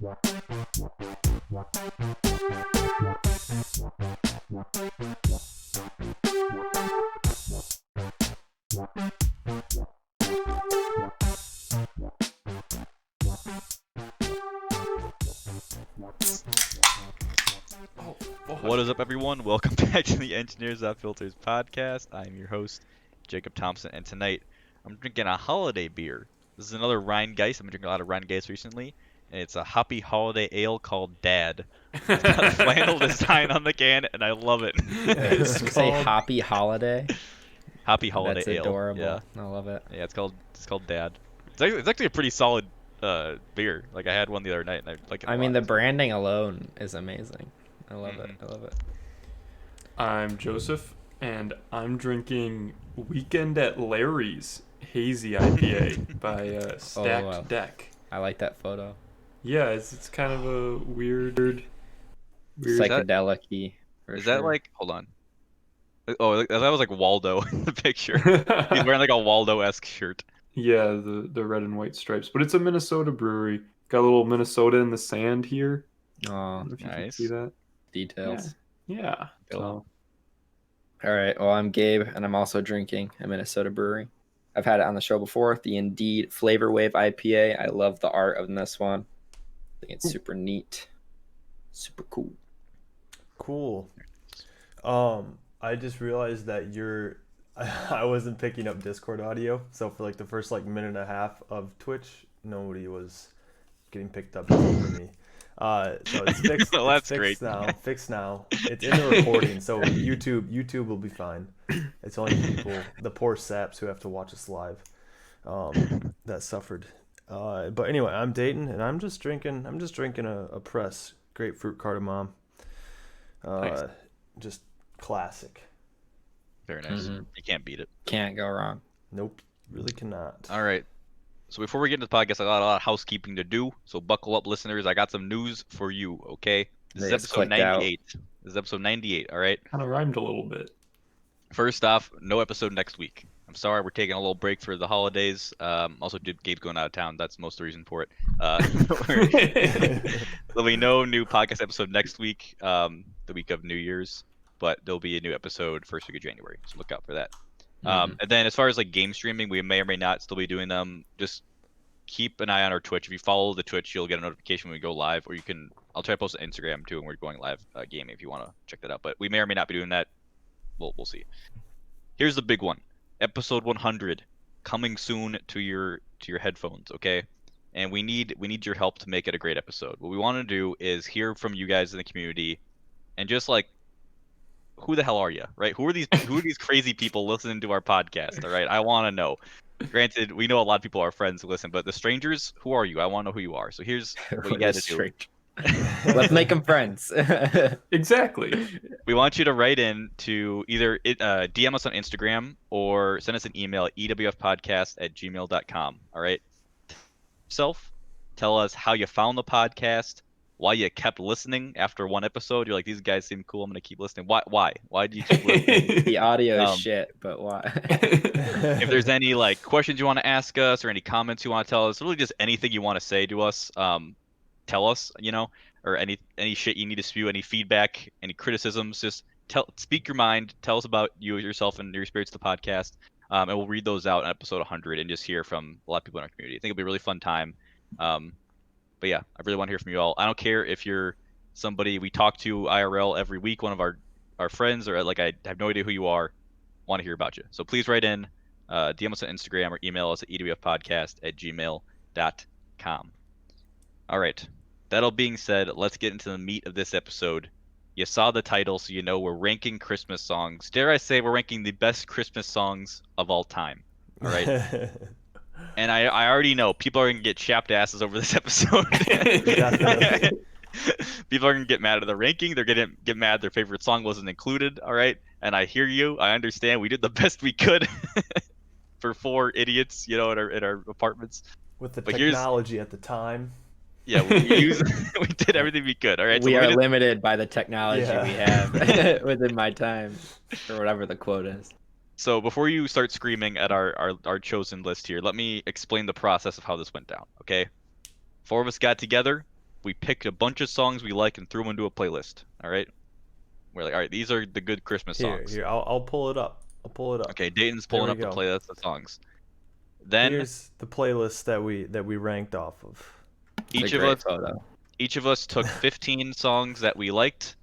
What is up, everyone? Welcome back to the Engineers That Filters podcast. I'm your host, Jacob Thompson, and tonight I'm drinking a holiday beer. This is another Rheingeist. I've been drinking a lot of Rheingeist recently, and it's a hoppy holiday ale called Dad. It's got a flannel design on the can, and I love it. It's say Hoppy Holiday. Hoppy holiday That's ale. adorable. Yeah. I love it. Yeah, it's called Dad. It's actually a pretty solid beer. Like I had one the other night, and I like it. I mean, the branding alone is amazing. I love it. I love it. I'm Joseph, and I'm drinking Weekend at Larry's Hazy IPA by Stacked Deck. I like that photo. Yeah, it's kind of a weird Psychedelic-y. Is that like? Hold on. Oh, that was like Waldo in the picture. He's wearing like a Waldo-esque shirt. Yeah, the red and white stripes. But it's a Minnesota brewery. Got a little Minnesota in the sand here. Oh, If you nice. can see that. Details. Yeah. So, All right. Well, I'm Gabe, and I'm also drinking a Minnesota brewery. I've had it on the show before. The Indeed Flavor Wave IPA. I love the art of this one. I think it's super neat. Super cool. Cool. I just realized that I wasn't picking up Discord audio, so for like the first minute and a half of Twitch, nobody was getting picked up except for me. So it's fixed. Well, that's fixed great. now. Fixed now. It's in the recording, so YouTube will be fine. It's only the poor saps who have to watch us live, that suffered. But anyway, I'm Dayton, and I'm just drinking a press grapefruit cardamom. Nice. Just classic. Very nice. You can't beat it. Can't go wrong. Nope, really cannot. All right. So before we get into the podcast, I got a lot of housekeeping to do. So buckle up, listeners. I got some news for you. Okay. This is They just episode clicked out. 98. This is episode 98. All right. kind of rhymed a little bit. First off, no episode next week. I'm sorry, we're taking a little break for the holidays. Also, Gabe's going out of town. That's most of the reason for it. There'll be no new podcast episode next week, the week of New Year's, but there'll be a new episode first week of January. So look out for that. And then as far as like game streaming, we may or may not still be doing them. Just keep an eye on our Twitch. If you follow the Twitch, you'll get a notification when we go live, or I'll try to post on Instagram too when we're going live gaming if you want to check that out. But we may or may not be doing that. We'll see. Here's the big one. Episode 100 coming soon to your headphones, okay? And we need your help to make it a great episode. What we want to do is hear from you guys in the community and just like, who the hell are you, right? Who are these crazy people listening to our podcast, all right? I want to know. Granted, we know a lot of people are friends who listen, but the strangers, who are you? I want to know who you are. So here's what you got to do. Let's make them friends. Exactly. We want you to write in to either DM us on Instagram or send us an email at ewfpodcast@gmail.com. All right. Tell us how you found the podcast, why you kept listening after one episode. You're like, these guys seem cool. I'm gonna keep listening. Why? Why did you keep listening? The audio is shit, but why? If there's any like questions you want to ask us or any comments you want to tell us, really just anything you want to say to us, tell us, or any shit you need to spew, any feedback, any criticisms, just speak your mind, tell us about yourself and your experience with the podcast, and we'll read those out in episode 100 and just hear from a lot of people in our community. I think it'll be a really fun time. But yeah, I really want to hear from you all. I don't care if you're somebody we talk to IRL every week, one of our friends, or like I have no idea who you are, want to hear about you. So please write in, DM us on Instagram or email us at ewfpodcast@gmail.com. All right. That all being said, let's get into the meat of this episode. You saw the title, so you know we're ranking Christmas songs. Dare I say we're ranking the best Christmas songs of all time. All right. And I already know people are going to get chapped asses over this episode. People are going to get mad at the ranking. They're going to get mad their favorite song wasn't included. All right. And I hear you. I understand. We did the best we could for 4 idiots, in our apartments. With the technology at the time. Yeah, we did everything we could. All right. We are limited by the technology we have within my time, or whatever the quote is. So before you start screaming at our chosen list here, let me explain the process of how this went down, okay? 4 of us got together. we picked a bunch of songs we like and threw them into a playlist. All right. We're like, all right, these are the good Christmas songs. Here, I'll pull it up. I'll pull it up. Okay, Dayton's There pulling we up the go. playlist of songs. Then Here's the playlist that we ranked off of. each of us took 15 songs that we liked,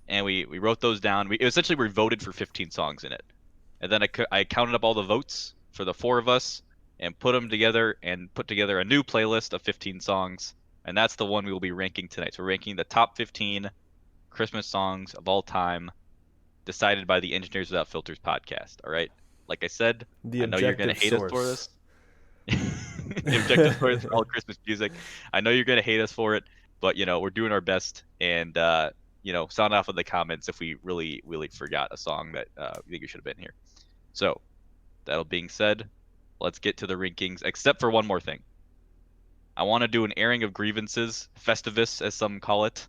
and we wrote those down. We voted for 15 songs in it, and then I counted up all the votes for the 4 of us and put them together and put together a new playlist of 15 songs, and that's the one we will be ranking tonight. So we're ranking the top 15 Christmas songs of all time, decided by the Engineers Without Filters podcast. All right, like I said, The I know you're gonna hate us for this. The objective source for all Christmas music. I know you're gonna hate us for it, but we're doing our best, and sound off in the comments if we really forgot a song that you think we should have been here. So, that being said, let's get to the rankings. Except for one more thing, I want to do an airing of grievances, Festivus as some call it,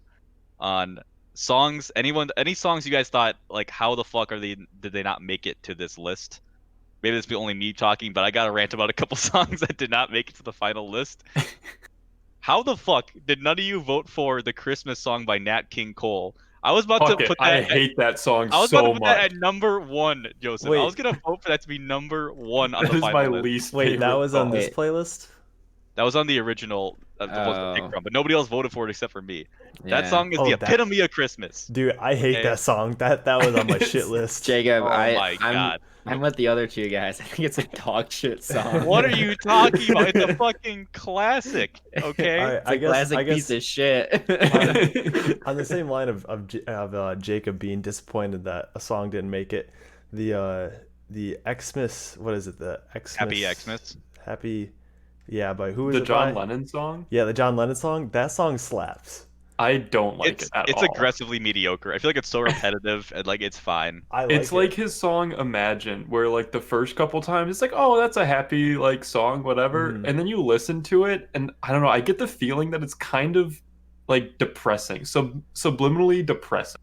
on songs. Any songs you guys thought like, how the fuck did they not make it to this list? Maybe this be only me talking, but I got to rant about a couple songs that did not make it to the final list. How the fuck did none of you vote for the Christmas song by Nat King Cole? I was about to put that. I hate that song so much. I was about to put that at number 1, Joseph. Wait. I was gonna vote for that to be number 1 on That the is final my list. least Wait, favorite that was on song. this playlist? That was on the original. The one to pick from, but nobody else voted for it except for me. Yeah. That song is Oh, the that- epitome of Christmas. Dude, I hate Okay. that song. That was on my shit list. Jacob, Oh my god. I'm with the other 2 guys. I think it's a dog shit song. What are you talking about? It's a fucking classic. Okay. Alright, It's a classic piece of shit. On the same line of Jacob being disappointed that a song didn't make it, the Xmas, what is it? The Xmas. Happy Xmas. Happy, yeah. By who is The it? John by? Lennon song? Yeah, the John Lennon song. That song slaps. I don't like it at It's all. aggressively mediocre. I feel like it's so repetitive and like it's fine. I like It's like his song Imagine, where like the first couple times it's like, oh, that's a happy like song, whatever. Mhm. And then you listen to it, and I don't know, I get the feeling that it's kind of like depressing, subliminally depressing.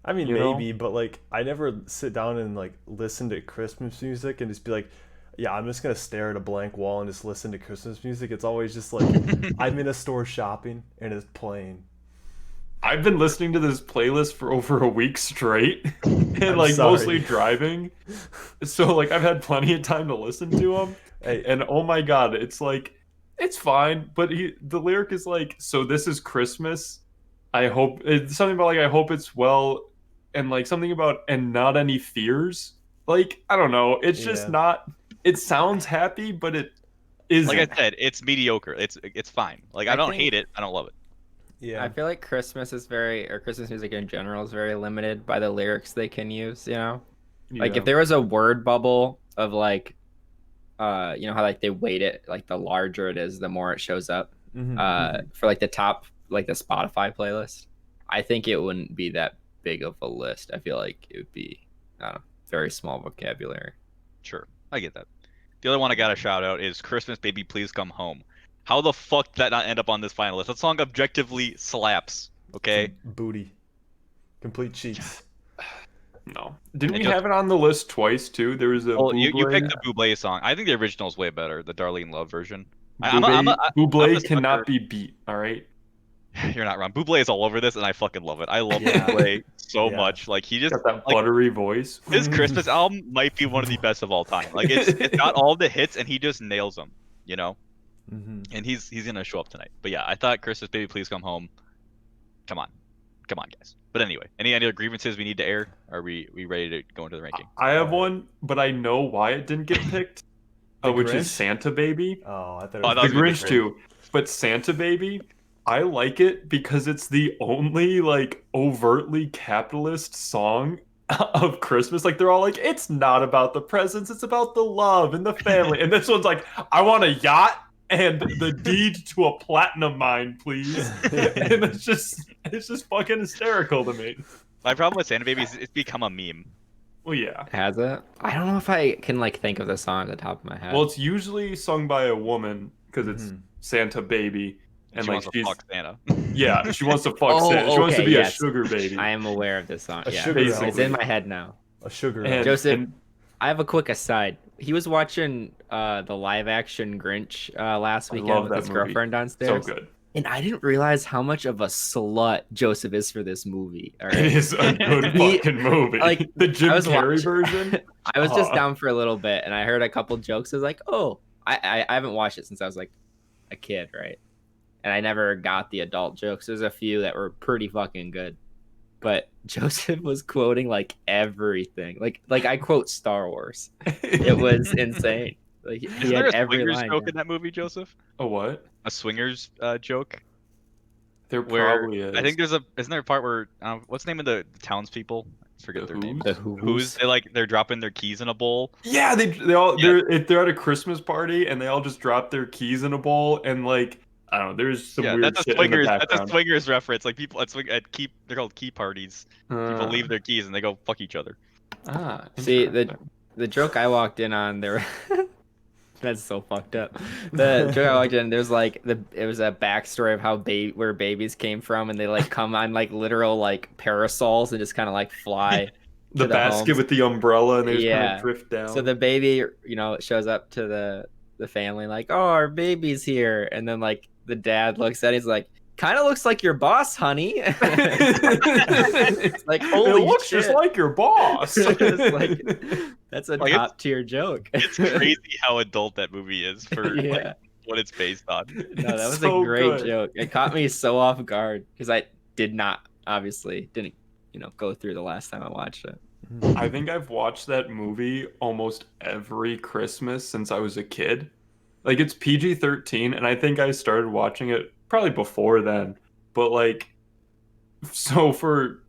I mean, you know? maybe, but like, I never sit down and like listen to Christmas music and just be like, yeah, I'm just gonna stare at a blank wall and just listen to Christmas music. It's always just like, I'm in a store shopping and it's playing. I've been listening to this playlist for over a week straight, and I'm like sorry. mostly driving. So like I've had plenty of time to listen to them, Hey, and oh my god, it's like it's fine, but the lyric is like, so this is Christmas. I hope it's something about like I hope it's well, and like something about and not any fears. Like I don't know, it's just Yeah. not. It sounds happy, but it isn't. Like I said, it's mediocre. It's fine. Like I don't think- hate it. I don't love it. yeah, I feel like Christmas music in general is very limited by the lyrics they can use, Like Yeah. if there was a word bubble of like how like they weight it, like the larger it is, the more it shows up. Mhm. For like the top, like the Spotify playlist, I think it wouldn't be that big of a list. I feel like it would be very small vocabulary. Sure, I get that. The other one I gotta shout out is "Christmas Baby Please Come Home." How the fuck did that not end up on this final list? That song objectively slaps. Okay. Booty, complete cheeks. No. Didn't It we just- have it on the list twice too? There was a Well, you Bublé- picked the Bublé song. I think the original is way better. The Darlene Love version. I'm a Bublé sucker. cannot be beat. All right. You're not wrong. Bublé is all over this, and I fucking love it. I love Yeah. Bublé so Yeah. much. Like he just Got that like, buttery voice. his Christmas album might be one of the best of all time. Like it's got all the hits, and he just nails them. Mm-hmm. And he's gonna show up tonight. But yeah, I thought "Christmas Baby Please Come Home." Come on, guys. But anyway, any other grievances we need to air? Are we ready to go into the ranking? I have one, but I know why it didn't get picked, The which Grinch? is Santa Baby. Oh, I thought it Oh, was that The was gonna be Grinch too, but Santa Baby, I like it because it's the only like overtly capitalist song of Christmas. Like they're all like, it's not about the presents, it's about the love and the family. And this one's like, I want a yacht and the deed to a platinum mine, please. And it's just fucking hysterical to me. My problem with Santa Baby is it's become a meme. Well, yeah. Has it? I don't know if I can like think of the song at the top of my head. Well, it's usually sung by a woman because it's Mhm. Santa Baby. And She like wants to she's fuck Santa. yeah, she wants to fuck Oh, Santa. She wants to okay, be yes. a sugar baby. I am aware of this song. A Yeah, sugar it's baby. in my head now. a sugar. And- Joseph, and- I have a quick aside. He was watching the live action Grinch last I weekend love with that his movie. girlfriend so downstairs. good. And I didn't realize how much of a slut Joseph is for this movie. All It right. is a good He- fucking movie. like, The Jim I was Carrey watching- version. I was just Uh. down for a little bit, and I heard a couple jokes. I was like, oh, I haven't watched it since I was like a kid, right? And I never got the adult jokes. There's a few that were pretty fucking good. But Joseph was quoting like everything. Like I quote Star Wars. It was insane. Like he Isn't there had a every swingers line. joke down. in that movie, Joseph? A what? A swingers joke? There Where probably is. I think there's isn't there a part where what's the name of the townspeople? I forget The their name. The Who's they're dropping their keys in a bowl. Yeah, they all they're at a Christmas party and they all just drop their keys in a bowl and like I don't know. There's some weird that's a shit in the swingers. That's a background. swingers reference. Like people they're called key parties. People leave their keys and they go fuck each other. See interesting. the joke I walked in on there. That's so fucked up. The joke I walked in, there's like it was a backstory of how where babies came from, and they like come on like literal like parasols and just kind of like fly. the to the basket homes. with the umbrella and they just kind Yeah. of drift down. So the baby, shows up to the family like, oh, our baby's here, and then like the dad looks at it, he's like, kind of looks like your boss, honey. It's like, holy it looks shit. just like your boss. It's like, that's a Like, it's- top tier joke. It's crazy how adult that movie is for like, Yeah. what it's based on. No, that was so a great good. joke. It caught me so off guard because I didn't go through the last time I watched it. I think I've watched that movie almost every Christmas since I was a kid. Like it's PG-13 and I think I started watching it probably before then. But like so for,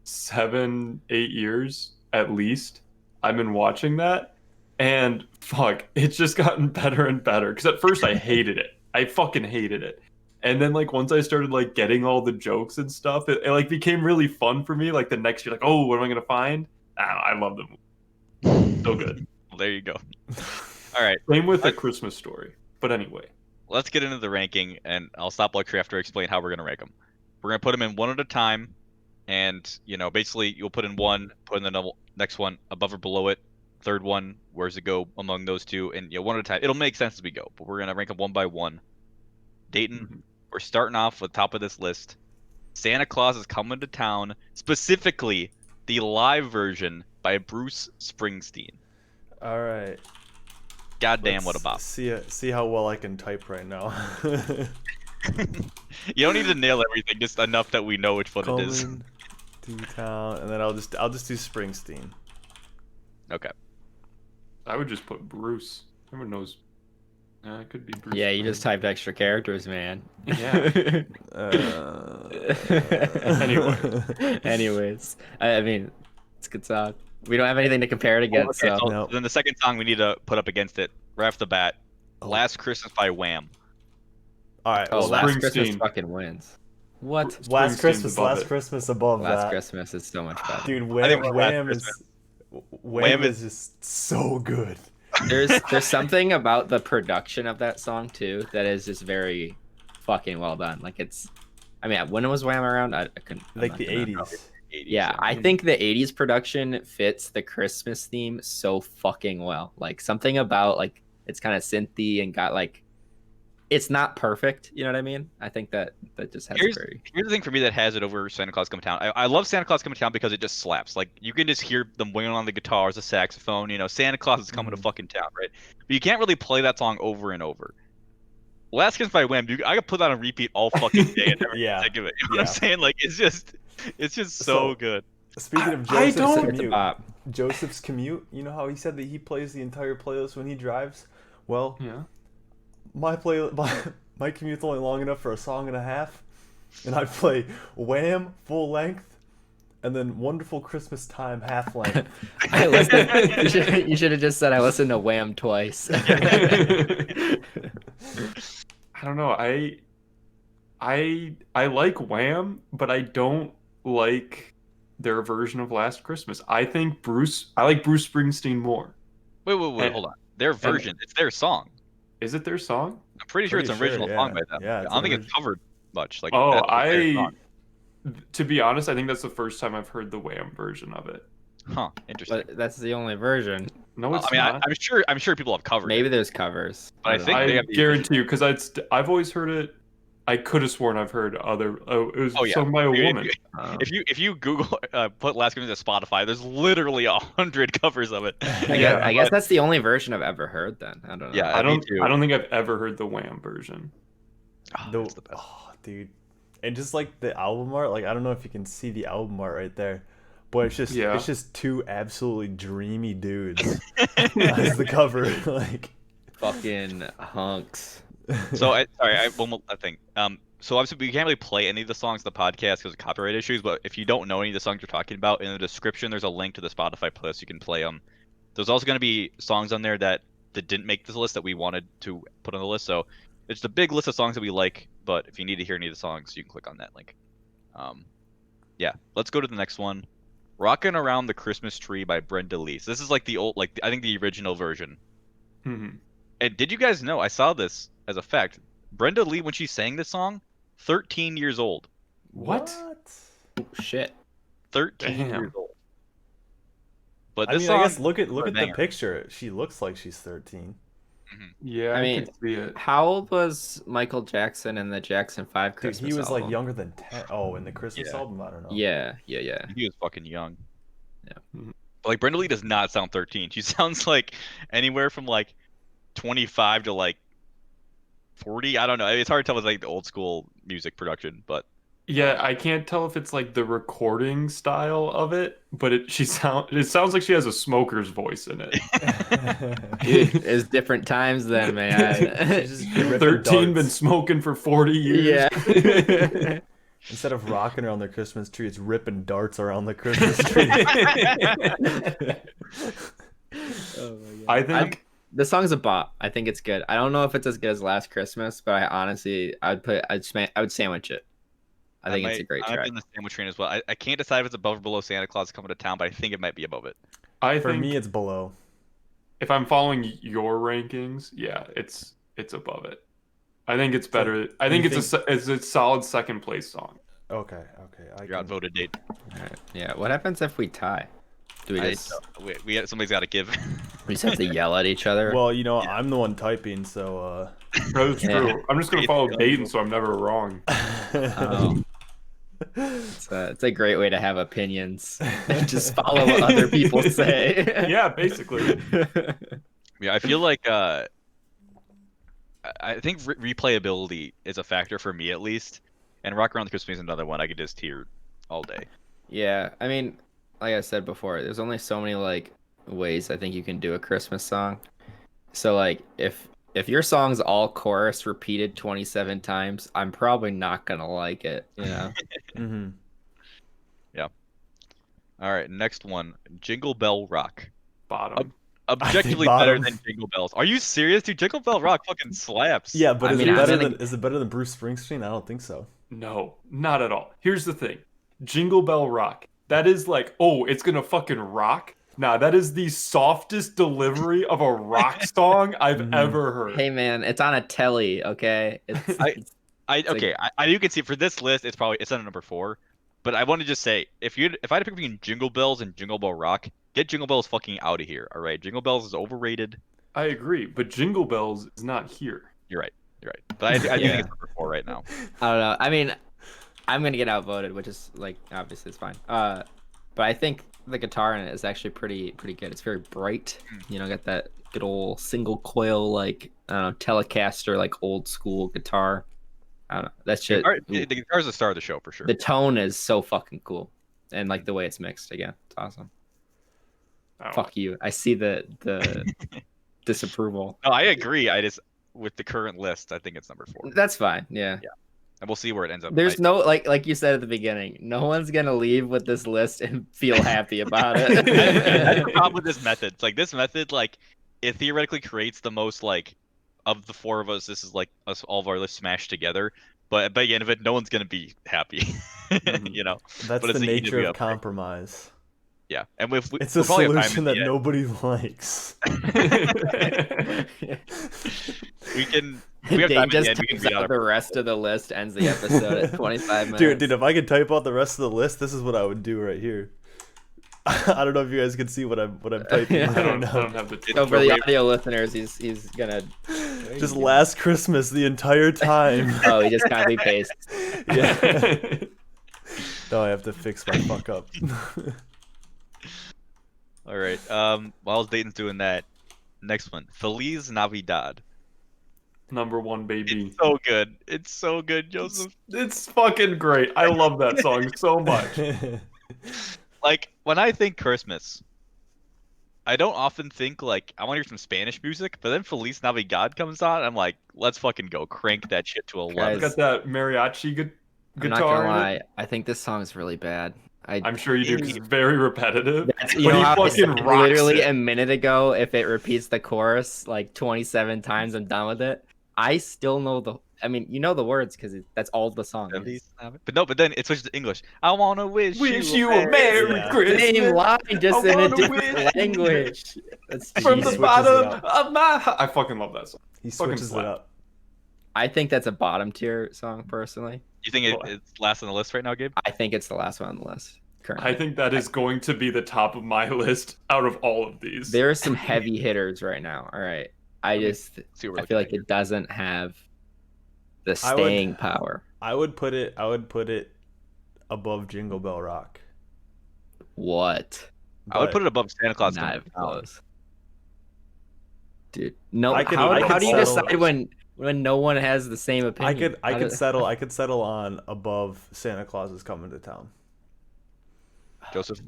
7, 8 years at least, I've been watching that and fuck, it's just gotten better and better cuz at first I hated it. I fucking hated it. And then like once I started like getting all the jokes and stuff, it like became really fun for me. Like the next year, like, oh, what am I gonna find? I love the movie. So good. Well, there you go. All right, Same with A Christmas Story. But anyway, let's get into the ranking, and I'll stop lecture after I explain how we're gonna rank them. We're gonna put them in one at a time, and basically you'll put in one, put in the next one above or below it, third one, where's it go among those two, and one at a time. It'll make sense as we go, but we're gonna rank them one by one. Dayton, we're starting off with top of this list. Santa Claus is Coming to Town, specifically the live version by Bruce Springsteen. All right. Goddamn, what a bop. See how well I can type right now. You don't need to nail everything, just enough that we know which one it is. Coming to town, and then I'll just do Springsteen. Okay. I would just put Bruce. Everyone knows. It could be Bruce. Yeah, you just typed extra characters, man. Yeah. Anyway. Anyways, I mean, it's a good song. We don't have anything to compare it against, Okay, so so No. then the second song we need to put up against it, right off the bat, Last Christmas by Wham. All right. oh, Well, Last Christmas Springsteen. fucking wins. What? Last Springsteen's Christmas. above Last it. Christmas above Last that. Christmas is so much better. Dude, I think Wham Last is Wham Wham is- is just so good. There's something about the production of that song too that is just very fucking well done. Like when was Wham around? I couldn't. I'm Like not the gonna- 80s. 80s, Yeah, I think the 80s production fits the Christmas theme so fucking well. Like something about like it's kind of synthy and got like it's not perfect, you know what I mean? I think that just has Here's very the thing for me that has it over Santa Claus Coming to Town. I love Santa Claus Coming to Town because it just slaps. Like you can just hear them wailing on the guitars, the saxophone. Santa Claus is coming to fucking town, right? But you can't really play that song over and over. Last Christmas by Wham, I could put that on repeat all fucking day and never Yeah. think of it. You know what Yeah. I'm saying? Like it's just so good. Speaking of I Joseph's don't- it's a commute, bop. Joseph's commute. You know how he said that he plays the entire playlist when he drives? Well, Yeah. my commute's only long enough for a song and a half, and I play Wham full length, and then Wonderful Christmas Time half length. I listened. You should have just said I listened to Wham twice. I don't know. I like Wham, but I don't like their version of Last Christmas. I like Bruce Springsteen more. Wait, And- hold on. Their version, it's their song. Is it their song? I'm pretty sure it's an Pretty original sure, song yeah. by them. Yeah, I it's don't think an it's covered much. Like Oh, that's their song. to be honest, I think that's the first time I've heard the Wham version of it. Huh, interesting. But that's the only version. No, it's I mean, not. I'm sure people have covered Maybe it, there's covers. but I think I they have the guarantee you, because I've always heard it I could have sworn I've heard other. Oh, it was Oh, yeah. sung by a woman. If you Google put Last Christmas to Spotify, there's literally 100 covers of it. I guess that's the only version I've ever heard. Then I don't know. Yeah, I me don't. too. I don't think I've ever heard the Wham version. That's the best. Oh, dude. And just like the album art, like I don't know if you can see the album art right there, but it's just two absolutely dreamy dudes as the cover. Like Fucking hunks. So one more thing. So obviously we can't really play any of the songs in the podcast because of copyright issues. But if you don't know any of the songs you're talking about, in the description there's a link to the Spotify playlist. You can play them. There's also going to be songs on there that didn't make this list that we wanted to put on the list. So it's a big list of songs that we like. But if you need to hear any of the songs, you can click on that link. Yeah, let's go to the next one. "Rockin' Around the Christmas Tree" by Brenda Lee. So this is like the old, like I think the original version. Mm-hmm. And did you guys know? I saw this as a fact. Brenda Lee, when she sang this song, 13 years old. What? Oh, shit. 13 Damn. years old. But I this mean, song, I guess look at the banger. picture. She looks like she's 13. Yeah, I I mean, can see it. How old was Michael Jackson in the Jackson 5 Dude, Christmas he was like album? younger than 10. Oh, in the Christmas Yeah. album, I don't know. Yeah. He was fucking young. Yeah. Mhm. But like Brenda Lee does not sound 13. She sounds like anywhere from like 25 to like 40. I don't know. It's hard to tell with like the old school music production, but Yeah, I can't tell if it's like the recording style of it, but it sounds like she has a smoker's voice in it. Dude, it's different times then, man. She's just ripping 13 been darts. smoking for 40 years. Yeah. Instead of rocking around the Christmas tree, it's ripping darts around the Christmas tree. Oh my God. I think The song's a bop. I think it's good. I don't know if it's as good as Last Christmas, but I honestly, I would sandwich it. I think it's a great I'm track. in the sandwich train as well. I can't decide if it's above or below Santa Claus Coming to Town, but I think it might be above it. I For think me, it's below. if I'm following your rankings, yeah, it's above it. I think it's better. I think it's a solid second place song. Okay. You're outvoted, Date. Alright. Yeah. What happens if we tie? Do we just Somebody's got to give. we just have to yell at each other? Well, you know, I'm the one typing, so. That's Yeah. true. I'm just gonna follow Dayton, so I'm never wrong. Oh. It's a great way to have opinions. Just follow what other people say. Yeah, basically. Yeah, I feel like I think replayability is a factor for me at least, and "Rock Around the Christmas" is another one I could just hear all day. Yeah, I mean, like I said before, there's only so many like ways I think you can do a Christmas song. So like if your song's all chorus repeated 27 times, I'm probably not gonna like it, you know. Mm-hmm. All right, next one, "Jingle Bell Rock." Bottom. Objectively better than Jingle Bells. Are you serious, dude? Jingle Bell Rock fucking slaps. Yeah, but I is mean, it better I'm than gonna- is it better than Bruce Springsteen? I don't think so. No, not at all. Here's the thing. Jingle Bell Rock. That is like, oh, it's gonna fucking rock. Nah, that is the softest delivery of a rock song I've Mhm. ever heard. Hey man, it's on a telly, okay? It's, You can see for this list, it's on number 4. But I want to just say, if I had to pick between Jingle Bells and Jingle Bell Rock, get Jingle Bells fucking out of here. All right, Jingle Bells is overrated. I agree, but Jingle Bells is not here. You're right. But I do Yeah. think it's number 4 right now. I don't know. I mean, I'm gonna get outvoted, which is like obviously it's fine. But I think the guitar in it is actually pretty good. It's very bright. You know, got that good old single coil like I don't know Telecaster like old school guitar. I don't know. That shit. The guitar's the star of the show for sure. The tone is so fucking cool, and like the way it's mixed again, it's awesome. I don't Fuck you. I see the disapproval. No, I agree. With the current list, I think it's number 4. That's fine. Yeah. And we'll see where it ends up. There's no like you said at the beginning, no one's gonna leave with this list and feel happy about That's the it. problem with this method. It's like this method, like it theoretically creates the most like of the 4 of us. This is like us all of our lists smashed together. But by the end of it, no one's gonna be happy. You know. That's But it's the the nature easy of up. compromise. Yeah. And if we, It's we'll a probably have time solution at that the end. nobody likes. We can. We have Dave time at the just end. We can types read out out the rest of the list, ends the episode at 25 minutes. Dude, if I could type out the rest of the list, this is what I would do right here. I don't know if you guys can see what I'm typing. Yeah. I don't have the. So for the audio listeners, he's gonna Just last Christmas the entire time. Oh, he just copy paste. Yeah. No, I have to fix my fuck up. All right. While Dayton's doing that, next one, Feliz Navidad. Number one, baby. It's so good. It's so good, Joseph. It's fucking great. I love that song so much. Like when I think Christmas, I don't often think like I want to hear some Spanish music, but then Feliz Navidad comes on, I'm like, let's fucking go, crank that shit to 11. It's got that mariachi I'm not guitar. gonna in lie. it. I think this song is really bad. I'm sure you do. 'Cause it's very repetitive. You But know he how I fucking said rocks literally it. a minute ago, if it repeats the chorus like 27 times, I'm done with it. I still know the. I mean, you know the words because that's all the song. Feliz Navidad. But no, but then it switches to English. I wanna wish You a Merry Yeah. Christmas. Same line, just I in a wanna different wish- language. That's From He the switches bottom it of my heart. I fucking love that song. He Fucking switches it slap. up. I think that's a bottom tier song personally. You think it's last on the list right now, Gabe? I think it's the last one on the list currently. I think that is going to be the top of my list out of all of these. There are some heavy hitters right now. All right, I just See what we're I feel looking like at it doesn't have the I would- staying power. I would put it above Jingle Bell Rock. What? I would But put it above Santa Claus Not Coming even to Town. close. Dude, no. I could- how I how could do you settle- decide when no one has the same opinion? I How could do- settle on above Santa Claus is Coming to Town. Joseph.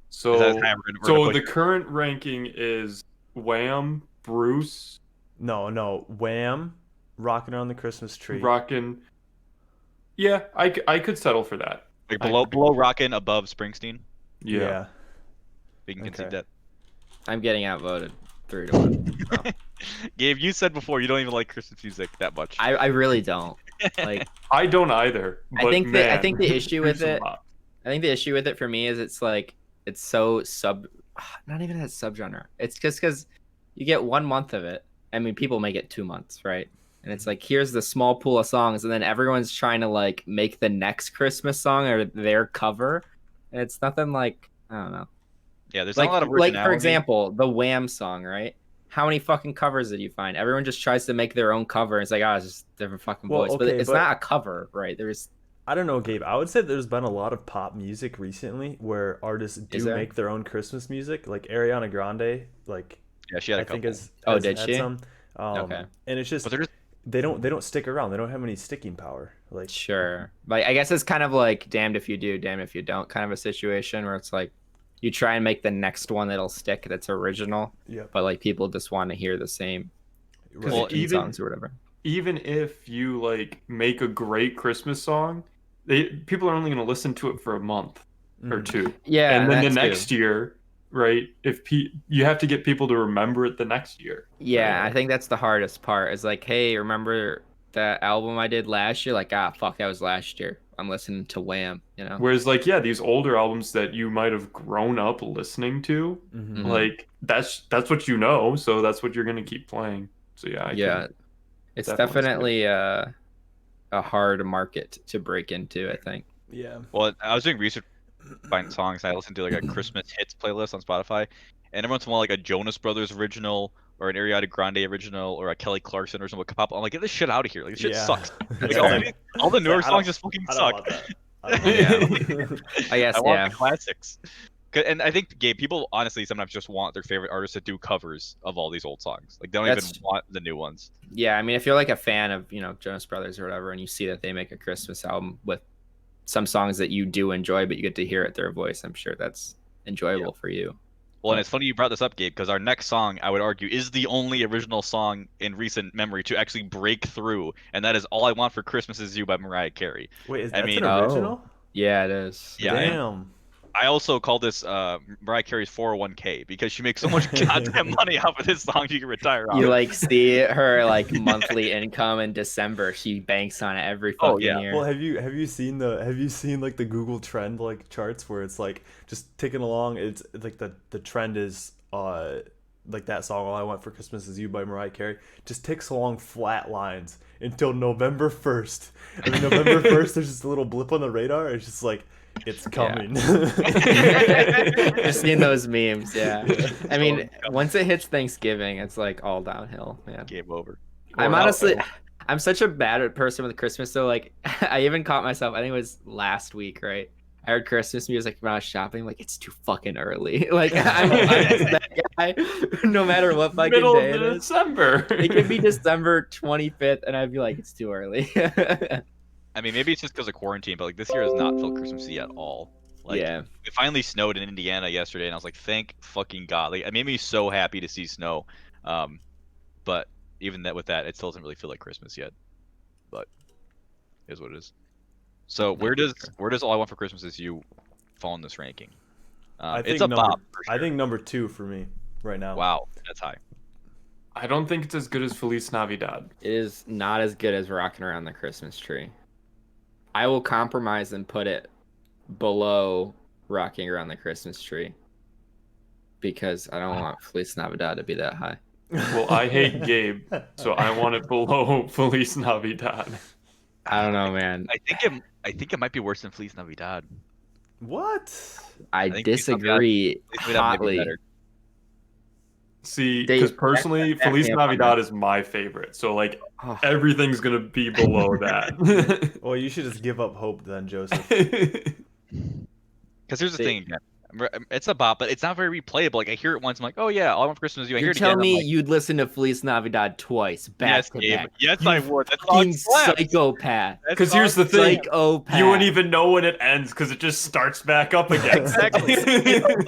So, Is that time we're gonna so put the you? current ranking is Wham, Bruce, No, Wham, Rocking Around the Christmas Tree. Rockin'. Yeah, I could settle for that. Like below Rockin', above Springsteen. Yeah. We can Okay. concede that. I'm getting outvoted 3-1. Gabe, you said before you don't even like Christmas music that much. I really don't. Like I don't either. I But think man, I think the issue with Bruce a it lot. I think the issue with it for me is it's like it's so not even that subgenre. It's just because you get 1 month of it. I mean, people make it 2 months, right? And it's like here's the small pool of songs, and then everyone's trying to like make the next Christmas song or their cover, and it's nothing like I don't know. Yeah, there's Like not a lot of like for originality. example, the Wham song, right? How many fucking covers did you find? Everyone just tries to make their own cover. It's like, it's just different fucking Well, voice, but okay, it's but- not a cover, right? There's I don't know, Gabe. I would say there's been a lot of pop music recently where artists do there? make their own Christmas music, like Ariana Grande. Like Yeah, she had a I think couple. has did had she? some. Okay. And it's just But they're just they don't stick around. They don't have any sticking power. Like sure. Like I guess it's kind of like damned if you do, damned if you don't kind of a situation where it's like you try and make the next one that'll stick that's original, yeah. but like people just want to hear the same Right. Well, 15 even- songs or whatever. Even if you like make a great Christmas song, people are only going to listen to it for a month or Mhm. two, Yeah, and then the that too. next year, right? If you have to get people to remember it the next year. Yeah, I think that's the hardest part. Is like, hey, remember that album I did last year? Like, fuck, that was last year. I'm listening to Wham. You know? Whereas, like, yeah, these older albums that you might have grown up listening to, Mhm. like that's what you know, so that's what you're gonna keep playing. So yeah, I Yeah, can- it's definitely definitely a hard market to break into. I think. Yeah. Well, I was doing research find songs. And I listened to like a Christmas hits playlist on Spotify, and every once in a while, like a Jonas Brothers original or an Ariana Grande original or a Kelly Clarkson original would pop up. I'm like, get this shit out of here! Like, this shit Yeah. sucks. Like, Fair. all the newer I don't- songs just fucking I don't suck. want that. I don't want that. I guess. I want Yeah. the classics. And I think, Gabe, people honestly sometimes just want their favorite artists to do covers of all these old songs. Like they don't That's- even want the new ones. Yeah, I mean, if you're like a fan of Jonas Brothers or whatever, and you see that they make a Christmas album with some songs that you do enjoy, but you get to hear it their voice, I'm sure that's enjoyable for you. Well, and it's funny you brought this up, Gabe, because our next song, I would argue, is the only original song in recent memory to actually break through, and that is "All I Want for Christmas Is You" by Mariah Carey. Wait, is I that mean- an original? Yeah, it is. Yeah, Damn. I also call this Mariah Carey's 401k because she makes so much goddamn money off of this song she can retire off. You like see her like monthly income in December. She banks on it every fucking Oh, yeah. year. Well, have you seen like the Google Trend like charts where it's like just ticking along? It's like the trend is like that song "All I Want for Christmas Is You" by Mariah Carey just ticks along flat lines until November 1st. And then November 1st, there's just a little blip on the radar. It's just like, it's coming. I've seen those memes. Yeah, I mean, once it hits Thanksgiving, it's like all downhill, man. Game over. I'm honestly, I'm such a bad person with Christmas. So like, I even caught myself. I think it was last week, right? I heard Christmas music when I was shopping. Like, it's too fucking early. Like, I'm just that guy. No matter what fucking Middle day of it is. December. It could be December 25th, and I'd be like, it's too early. I mean, maybe it's just because of quarantine, but like this year has not felt Christmassy at all. Like, Yeah. it finally snowed in Indiana yesterday, and I was like, thank fucking God. Like, it made me so happy to see snow. But even that, with that, it still doesn't really feel like Christmas yet. But it is what it is. So where does All I Want for Christmas Is You fall in this ranking? It's a bop. For sure. I think number 2 for me right now. Wow, that's high. I don't think it's as good as Feliz Navidad. It is not as good as Rocking Around the Christmas Tree. I will compromise and put it below Rocking Around the Christmas Tree because I don't want Feliz Navidad to be that high. Well, I hate Gabe, so I want it below Feliz Navidad. I don't know, man. I think it might be worse than Feliz Navidad. What? I think disagree Feliz Navidad may be hotly. better. See, Dave, because personally, back Feliz me up on Navidad that. is my favorite. So like Oh, everything's gonna be below that. Well, you should just give up hope then, Joseph. Because here's the See- thing again. It's a bop, but it's not very replayable. Like, I hear it once, I'm like, oh yeah, All I Want for Christmas Is You. I hear you're it again, telling me I'm like, you'd listen to Feliz Navidad twice, back yes, to Gabe. back? Yes, You I would. That song fucking slaps. psychopath. That 'Cause song here's the thing. Psychopath. You wouldn't even know when it ends because it just starts back up again. Exactly.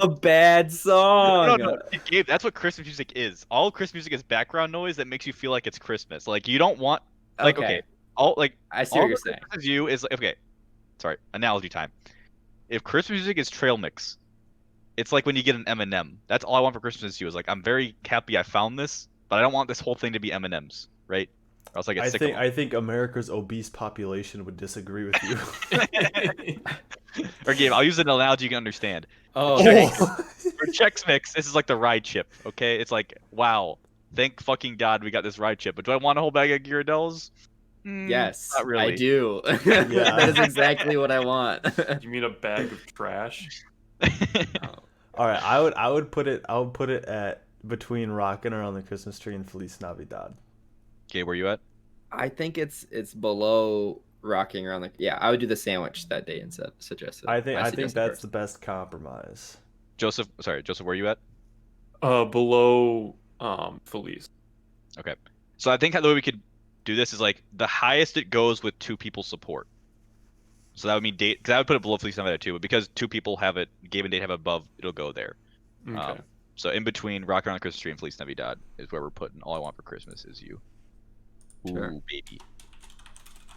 A bad song. No, Gabe, that's what Christmas music is. All Christmas music is background noise that makes you feel like it's Christmas. Like, you don't want, like, okay, all like I see all what you're that saying. Christmas Is You is like, okay. Sorry, analogy time. If Christmas music is trail mix, it's like when you get an M&M. That's All I Want for Christmas Is You. Is like, I'm very happy I found this, but I don't want this whole thing to be M&Ms, right? Or else I get sick of them. I think America's obese population would disagree with you. Or Gabe, I'll use an analogy you can understand. Oh, For Chex Mix, this is like the ride chip, okay? It's like, wow, thank fucking God we got this ride chip. But do I want a whole bag of Ghirardellis? yes, not really. I do. Yeah. That is exactly what I want. You mean a bag of trash? All right, I would put it at between Rockin' Around the Christmas Tree and Feliz Navidad. Okay, where you at? I think it's below Rocking Around the. Yeah, I would do the sandwich that day instead. Suggested. I think suggested that's first. the best compromise. Joseph, where you at? Below Feliz. Okay. So I think the way we could do this is like the highest it goes with 2 people's support. So that would mean date, because I would put it below Feliz Navidad too, but because 2 people have it, Gabe and Date have it above, it'll go there. Okay. So in between Rock Around the Christmas Tree and Feliz Navidad is where we're putting All I Want for Christmas Is You. Ooh, Sure. baby.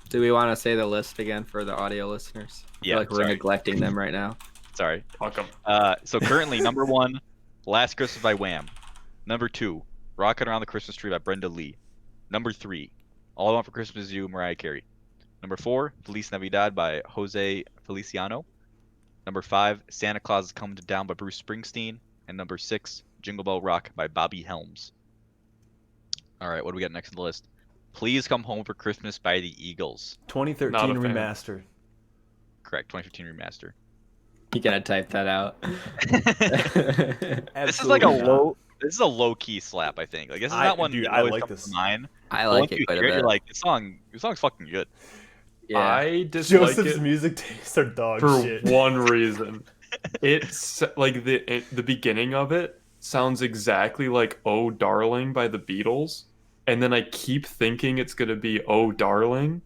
Do we want to say the list again for the audio listeners? I feel Yeah, like we're sorry. neglecting them right now. Sorry. Fuck 'em. So currently, number 1, Last Christmas by Wham. Number 2, Rockin' Around the Christmas Tree by Brenda Lee. Number 3, All I Want for Christmas Is You, Mariah Carey. Number 4, Feliz Navidad by Jose Feliciano. Number 5, Santa Claus is Coming to Town by Bruce Springsteen. And number 6, Jingle Bell Rock by Bobby Helms. All right, what do we got next on the list? Please Come Home for Christmas by the Eagles. 2013 Not a fan. remaster. Correct, 2015 remaster. You gotta type that out. This is like a Absolutely not. low. This is a low key slap, I think. Like, this is not one dude, that I always like comes this. to mind. I But like once it you quite a hear bit. You're like, this song's fucking good. Yeah. I dislike Joseph's it music tastes are dog for shit. one reason. It's like the beginning of it sounds exactly like "Oh Darling" by the Beatles, and then I keep thinking it's gonna be "Oh Darling,"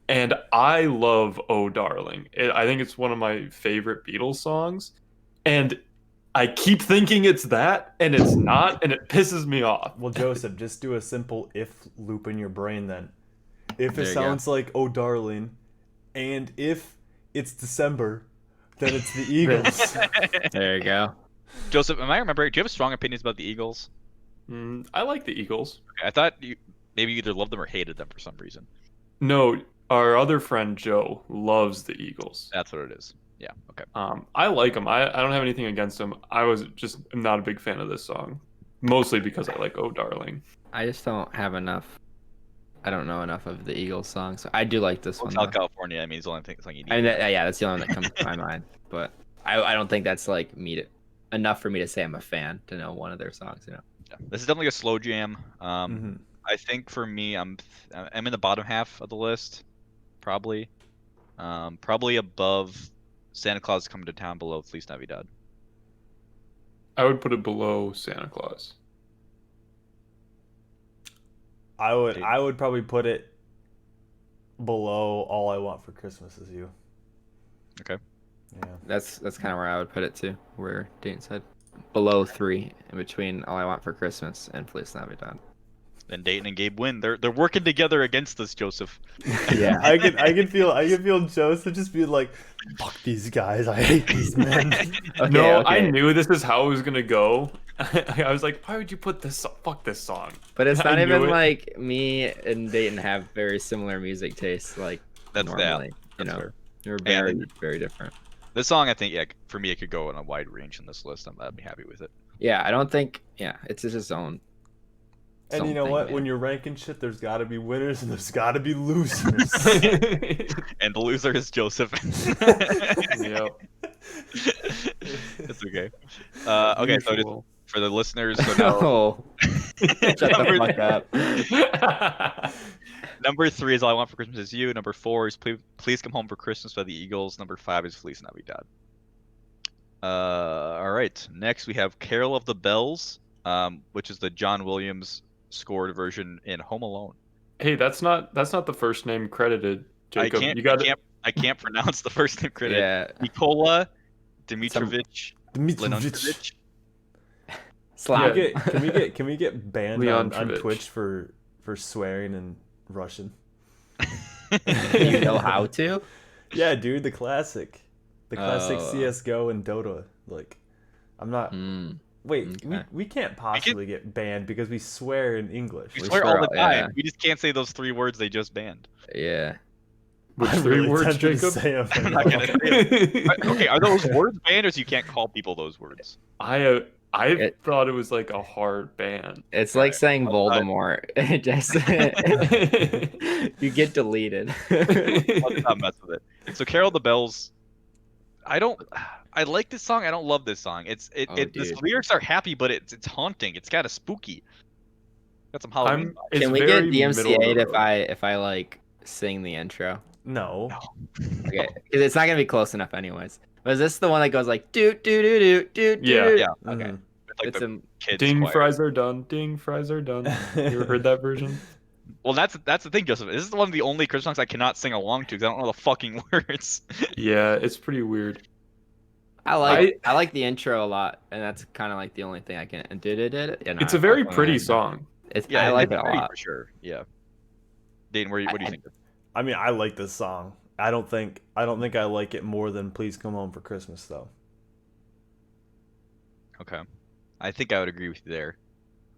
and I love "Oh Darling." I think it's one of my favorite Beatles songs, and I keep thinking it's that, and it's not, and it pisses me off. Well, Joseph, just do a simple if loop in your brain then. If There it you sounds like "Oh Darling," and if it's December, then it's the Eagles. There you go. Joseph, am I remembering? Do you have strong opinions about the Eagles? I like the Eagles. Okay, I thought maybe you either loved them or hated them for some reason. No, our other friend Joe loves the Eagles. That's what it is. Yeah. Okay. I like them. I don't have anything against them. I was just not a big fan of this song. Mostly because I like Oh Darling. I just don't have enough. I don't know enough of the Eagles songs. I do like this one. Hotel Though. California, I mean, it's the only song you need. I mean, yeah, that's the only one that comes to my mind. But I don't think that's like enough for me to say I'm a fan to know one of their songs. You know. Yeah. This is definitely a slow jam. Mhm. I think for me, I'm in the bottom half of the list, probably. Probably above Santa Claus Coming to Town, below Feliz Navidad. I would put it below Santa Claus. I would probably put it below All I Want for Christmas Is You. Okay. Yeah. That's kind of where I would put it too. Where Dayton said below 3, in between All I Want for Christmas and Feliz Navidad. Then Dayton and Gabe win. They're working together against us, Joseph. Yeah. I can feel Joseph just being like, fuck these guys, I hate these men. Okay, No, okay. I knew this is how it was gonna go. I was like, why would you put this? Fuck this song. But it's I not knew even it. like me and Dayton have very similar music tastes. Like That's normally, that's you know, fair. we're Yeah, very very different. This song, I think, yeah, for me, it could go on a wide range in this list. I'd be happy with it. Yeah, I don't think. Yeah, it's just its own. And you know something, what? man. When you're ranking shit, there's got to be winners and there's got to be losers. And the loser is Joseph. Yep. It's okay. Okay, so just Usual. for the listeners, so now No, shut the fuck up. number 3 is All I Want for Christmas Is You. Number 4 is Please Come Home for Christmas by the Eagles. Number 5 is Feliz Navidad. All right. Next we have Carol of the Bells, which is the John Williams scored version in Home Alone. Hey, that's not the first name credited, Jacob. I can't pronounce the first name credit. Yeah, Nikola Dimitrovich Dimitrovich. Leontovich. slap. Can we get banned on Leontrovich. Twitch for swearing in Russian? You know how to? Yeah, dude, the classic Oh. CS:GO and Dota. Like, I'm not. Mm. Wait, Okay. we can't possibly get banned because we swear in English. We We swear swear all the all- time. yeah. We just can't say those 3 words they just banned. Yeah. Which I'm 3 really words, tempted to Jacob? say 'em I'm right not now. gonna say it. Okay, are those words banned, or so you can't call people those words? I It- thought it was like a hard ban. It's like saying I'll- Voldemort. It just you get deleted. Let's not mess with it. So Carol the Bells, I like this song. I don't love this song. The Dude. lyrics are happy, but it's haunting. It's kind of spooky. Got some Halloween. It's Can we get very middle of DMCA'd the if road. I like sing the intro? No. Okay, 'cause it's not gonna be close enough anyways. But is this the one that goes like do do do do do do? Yeah. Yeah. Okay. Mhm. Like It's the kids Ding choir. fries are done. Ding fries are done. You ever heard that version? Well, that's the thing, Joseph. This is one of the only Christmas songs I cannot sing along to because I don't know the fucking words. Yeah, it's pretty weird. I like the intro a lot, and that's kind of like the only thing I can. And did it? Yeah, no, It's I a very fucking pretty like it. song. I like it a pretty lot. for sure. Yeah. Dayton, what do you think? I mean, I like this song. I don't think I like it more than Please Come Home for Christmas though. Okay, I think I would agree with you there.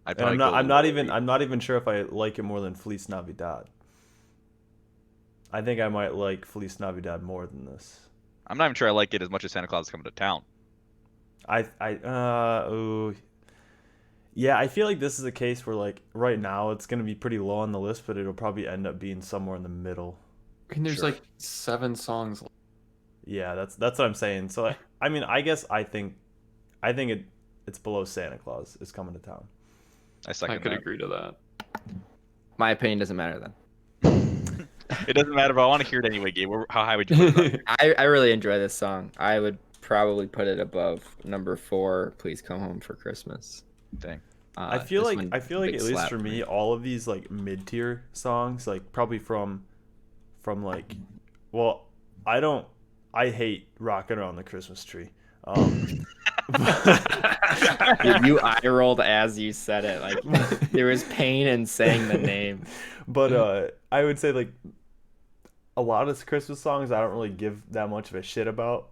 I'd And probably go a I'm little not even sure if I like it more than Feliz Navidad. I think I might like Feliz Navidad more than this. I'm not even sure I like it as much as Santa Claus is Coming to Town. Yeah, I feel like this is a case where like right now it's gonna be pretty low on the list, but it'll probably end up being somewhere in the middle. And there's Sure. like 7 songs. Yeah, that's what I'm saying. So I mean, I guess I think it's below Santa Claus is Coming to Town. I second I could that. agree to that. My opinion doesn't matter then. It doesn't matter, but I want to hear it anyway, Gabe. How high would you put it? I really enjoy this song. I would probably put it above number 4. Please Come Home for Christmas. Dang. I feel this like one, at big least slap for me, all of these like mid tier songs, like probably from like, well, I hate Rockin' Around the Christmas Tree. You eye rolled as you said it. Like there was pain in saying the name. But I would say like a lot of Christmas songs I don't really give that much of a shit about.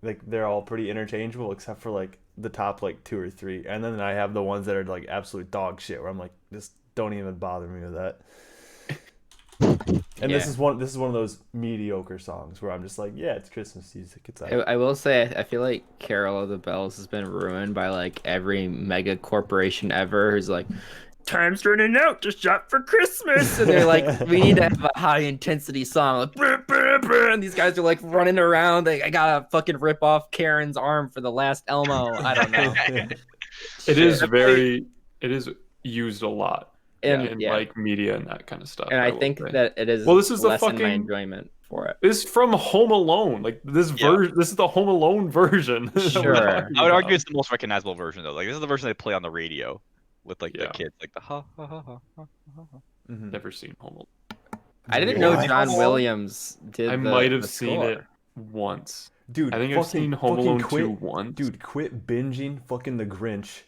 Like they're all pretty interchangeable except for like the top like 2 or 3, and then I have the ones that are like absolute dog shit where I'm like, just don't even bother me with that. And Yeah. this is one of those mediocre songs where I'm just like, yeah, it's Christmas music. It's I will say, I feel like Carol of the Bells has been ruined by like every mega corporation ever who's like, time's running out to shop for Christmas, and they're like, we need to have a high intensity song, like, brr, brr, brr, and these guys are like running around. Like, I gotta fucking rip off Karen's arm for the last Elmo. I don't know. It is Shit. very. It is used a lot And in yeah, like media and that kind of stuff. and I will think say. that it is Well, this is the lessen my fucking- enjoyment for it. This is from Home Alone. Like this version. This is the Home Alone version. that we're Sure. talking I would argue about. it's the most recognizable version though. Like this is the version they play on the radio with like Yeah. the kids, like the ha ha ha ha ha ha. Ha. Mhm. Never seen Home Alone. I didn't Yeah. know What? John Williams did. I the- might have the seen score. it once. Dude, I think I've seen Home Alone 2 once. Dude, quit binging fucking The Grinch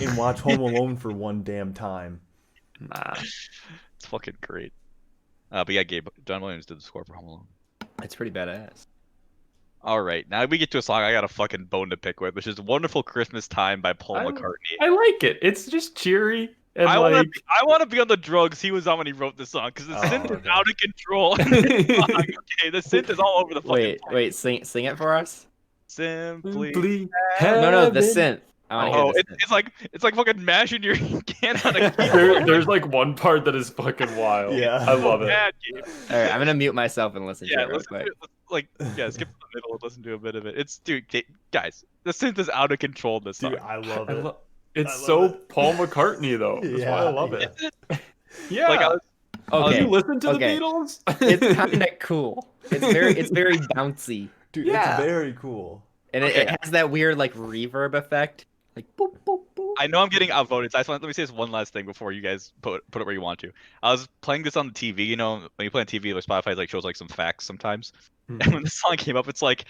and watch Home Alone for one damn time. Nah. It's fucking great. But yeah, Gabe, John Williams did the score for Home Alone. It's pretty badass. All right, now we get to a song I got a fucking bone to pick with, which is "Wonderful Christmas Time" by Paul McCartney. I like it. It's just cheery and I like. want to be on the drugs he was on when he wrote this song because the synth is okay. out of control. Okay, the synth is all over the fucking. Wait, sing it for us. Simply. No, the heaven. synth. I Oh, want to hear the synth. it's like fucking mashing your can on a There's like one part that is fucking wild. Yeah. I love it. bad game. All right, I'm gonna mute myself and listen to Yeah, it real listen quick. to it. Like, yeah, skip to the middle and listen to a bit of it. It's dude, guys, the synth is out of control. In this song. Dude, I love I it. lo- it's I love so it. Paul McCartney though. That's why I Yeah, love it. Is it? Yeah. Like, I was, Did Okay, you listen to okay. the Beatles? It's kind of cool. It's very bouncy, Dude, Yeah. it's very cool. and Okay. it has that weird like reverb effect, like boop boop boop. I know I'm getting outvoted. So let me say this one last thing before you guys put it where you want to. I was playing this on the TV. You know, when you play on TV, like Spotify like shows like some facts sometimes. And when the song came up, it's like,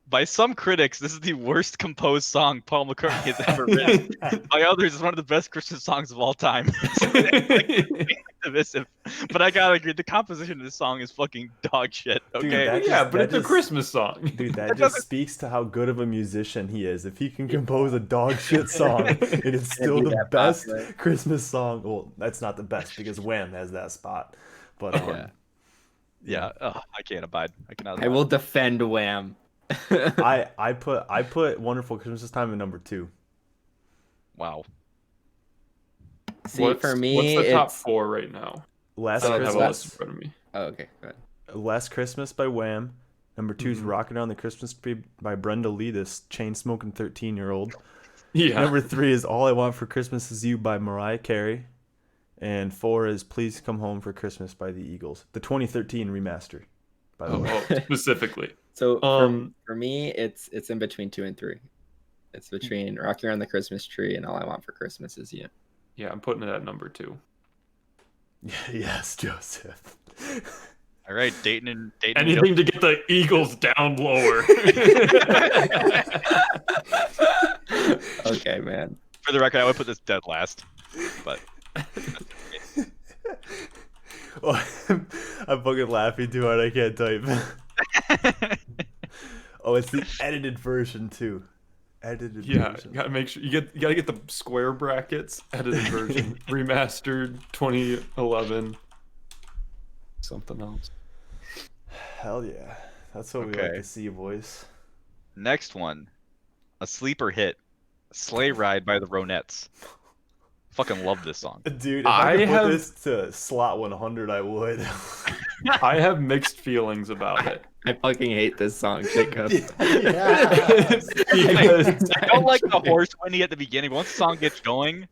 by some critics, this is the worst composed song Paul McCartney has ever written. By others, it's one of the best Christmas songs of all time. So it's, like, divisive. But I gotta agree, the composition of this song is fucking dog shit. Dude, Okay. that yeah, just- but that it's a just- Christmas song. Dude, that That just doesn't- speaks to how good of a musician he is. If he can compose a dog shit song and it's still be the that best popular. Christmas song. Well, that's not the best because Wham has that spot. But Yeah. Yeah, I can't abide. I cannot. I will defend Wham. I put Wonderful Christmas Time at number 2. Wow. See, for me, what's the top it's 4 right now? Last I don't have a list in Christmas, front of me. oh, okay. Go ahead. Last Christmas by Wham. Number 2 is Mhm. Rockin' on the Christmas Tree by Brenda Lee, this chain smoking 13-year-old. Yeah. Number 3 is All I Want for Christmas Is You by Mariah Carey. And 4 is Please Come Home for Christmas by the Eagles. The 2013 remaster, by the way. Oh, specifically. So Um, for me, it's in between 2 and 3. It's between Rocking Around the Christmas Tree and All I Want for Christmas Is You. Yeah, I'm putting it at number 2. Yes, Joseph. All right, Dayton and Joe. Anything to get the Eagles down lower. Okay, man. For the record, I would put this dead last. But Oh, I'm fucking laughing too hard. I can't type. Oh, it's the edited version too. Edited Yeah, version. gotta make sure you gotta get the square brackets, edited version, remastered 2011. Something else. Hell yeah. That's what we like Okay. to see, boys. next one, a sleeper hit, "Sleigh Ride" by the Ronettes. Fucking love this song. Dude, if I I could put have- this to slot 100, I would. I have mixed feelings about it. I fucking hate this song, Jacob. Yes. Because I don't like the horse whinny at the beginning, but once the song gets going,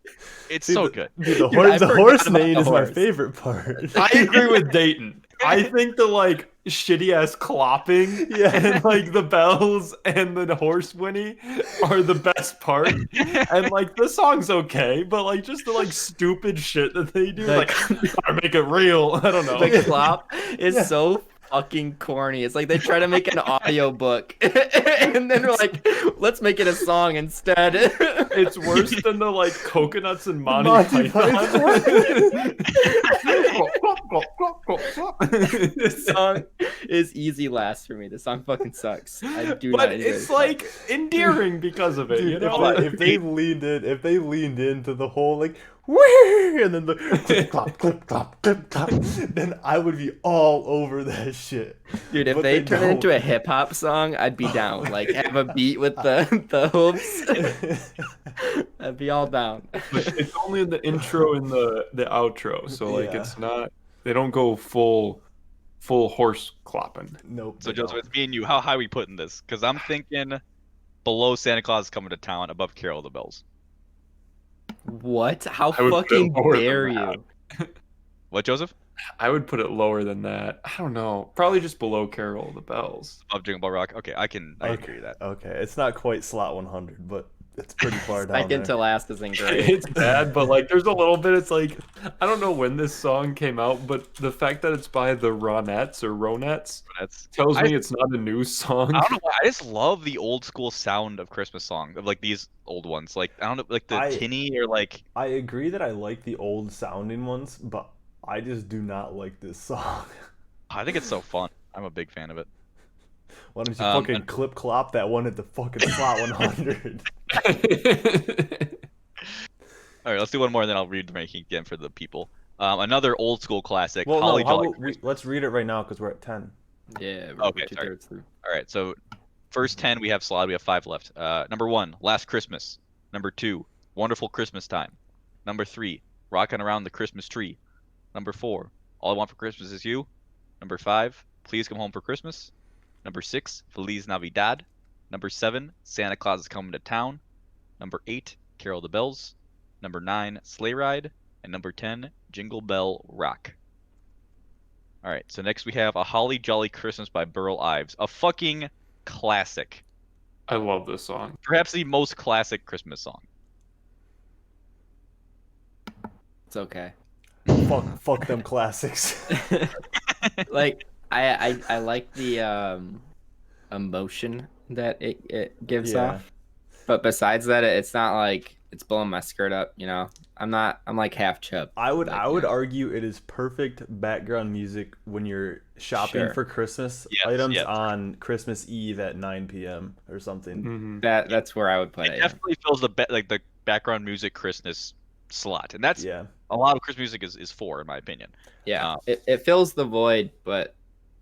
it's so good. Dude, the, Dude, I the forgot horse about name the is horse. my favorite part. I agree with Dayton. I think the like shitty ass clopping Yeah. and like the bells and the horse whinny are the best part. And like the song's okay, but like just the like stupid shit that they do, like gotta make it real. I don't know. The clop is Yeah. so fucking corny. It's like they try to make an audiobook and then we're like, let's make it a song instead. It's worse than the like coconuts and Monty, Monty Python. This song is easy last for me. The song fucking sucks. I do But not enjoy it's this song. like endearing because of it, Dude, you know? if they leaned in, if they leaned into the whole like whee, and then the clip clop, clip clop, clip clop, then I would be all over that shit. Dude, if But they turn it into don't. a hip hop song, I'd be down. Like have a beat with the hoops. I'd be all down. But it's only in the intro and the outro, so like Yeah. it's not. They don't go full horse clopping. Nope. So they Joseph, don't. it's me and you. How high we putting this? Because I'm thinking below Santa Claus is Coming to Town, above Carol of the Bells. What? How I would put it fucking lower than dare that. you? What, Joseph? I would put it lower than that. I don't know. Probably just below Carol of the Bells. Above Jingle Bell Rock. Okay, I can agree with that. Okay, it's not quite slot 100, but it's pretty far down Second there. to last isn't great. It's bad, but like there's a little bit. It's like I don't know when this song came out, but the fact that it's by the Ronettes That's tells me it's not a new song. I don't know why. I just love the old school sound of Christmas songs, of like these old ones. Like I don't know, like the tinny or like. I agree that I like the old sounding ones, but I just do not like this song. I think it's so fun. I'm a big fan of it. Why don't you fucking clip clop that one at the fucking slot 100? All right, let's do one more, and then I'll read the ranking again for the people. Another old school classic. Well, Holly no, how Jolly about Christmas. let's read it right now because we're at 10. Yeah. Okay, sorry. All right, so first 10 we have slide. We have 5 left. Number 1, Last Christmas. Number 2, Wonderful Christmas Time. Number 3, Rockin' Around the Christmas Tree. Number 4, All I Want for Christmas Is You. Number 5, Please Come Home for Christmas. Number 6, Feliz Navidad. Number 7, Santa Claus is Coming to Town. Number 8, Carol of the Bells. Number 9, Sleigh Ride. And number 10, Jingle Bell Rock. All right, so next we have A Holly Jolly Christmas by Burl Ives. A fucking classic. I love this song. Perhaps the most classic Christmas song. It's okay. Fuck them classics. Like I like the emotion that it gives Yeah. off. But besides that, it's not like it's blowing my skirt up, you know. I'm like half chub. I would Like, argue it is perfect background music when you're shopping Sure. for Christmas Yes, items yes. on Christmas Eve at 9 p.m. or something. Mhm. That's where I would put It it. Yeah. definitely fills the the background music Christmas slot, and that's Yeah. a lot of Christmas music is for, in my opinion. Yeah. It fills the void, but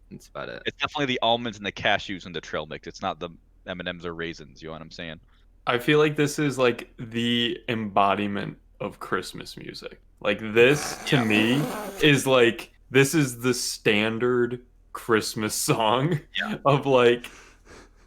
that's about it. It's definitely the almonds and the cashews and the trail mix. It's not the M&Ms or raisins. You know what I'm saying? I feel like this is like the embodiment of Christmas music. Like this to me is like this is the standard Christmas song of like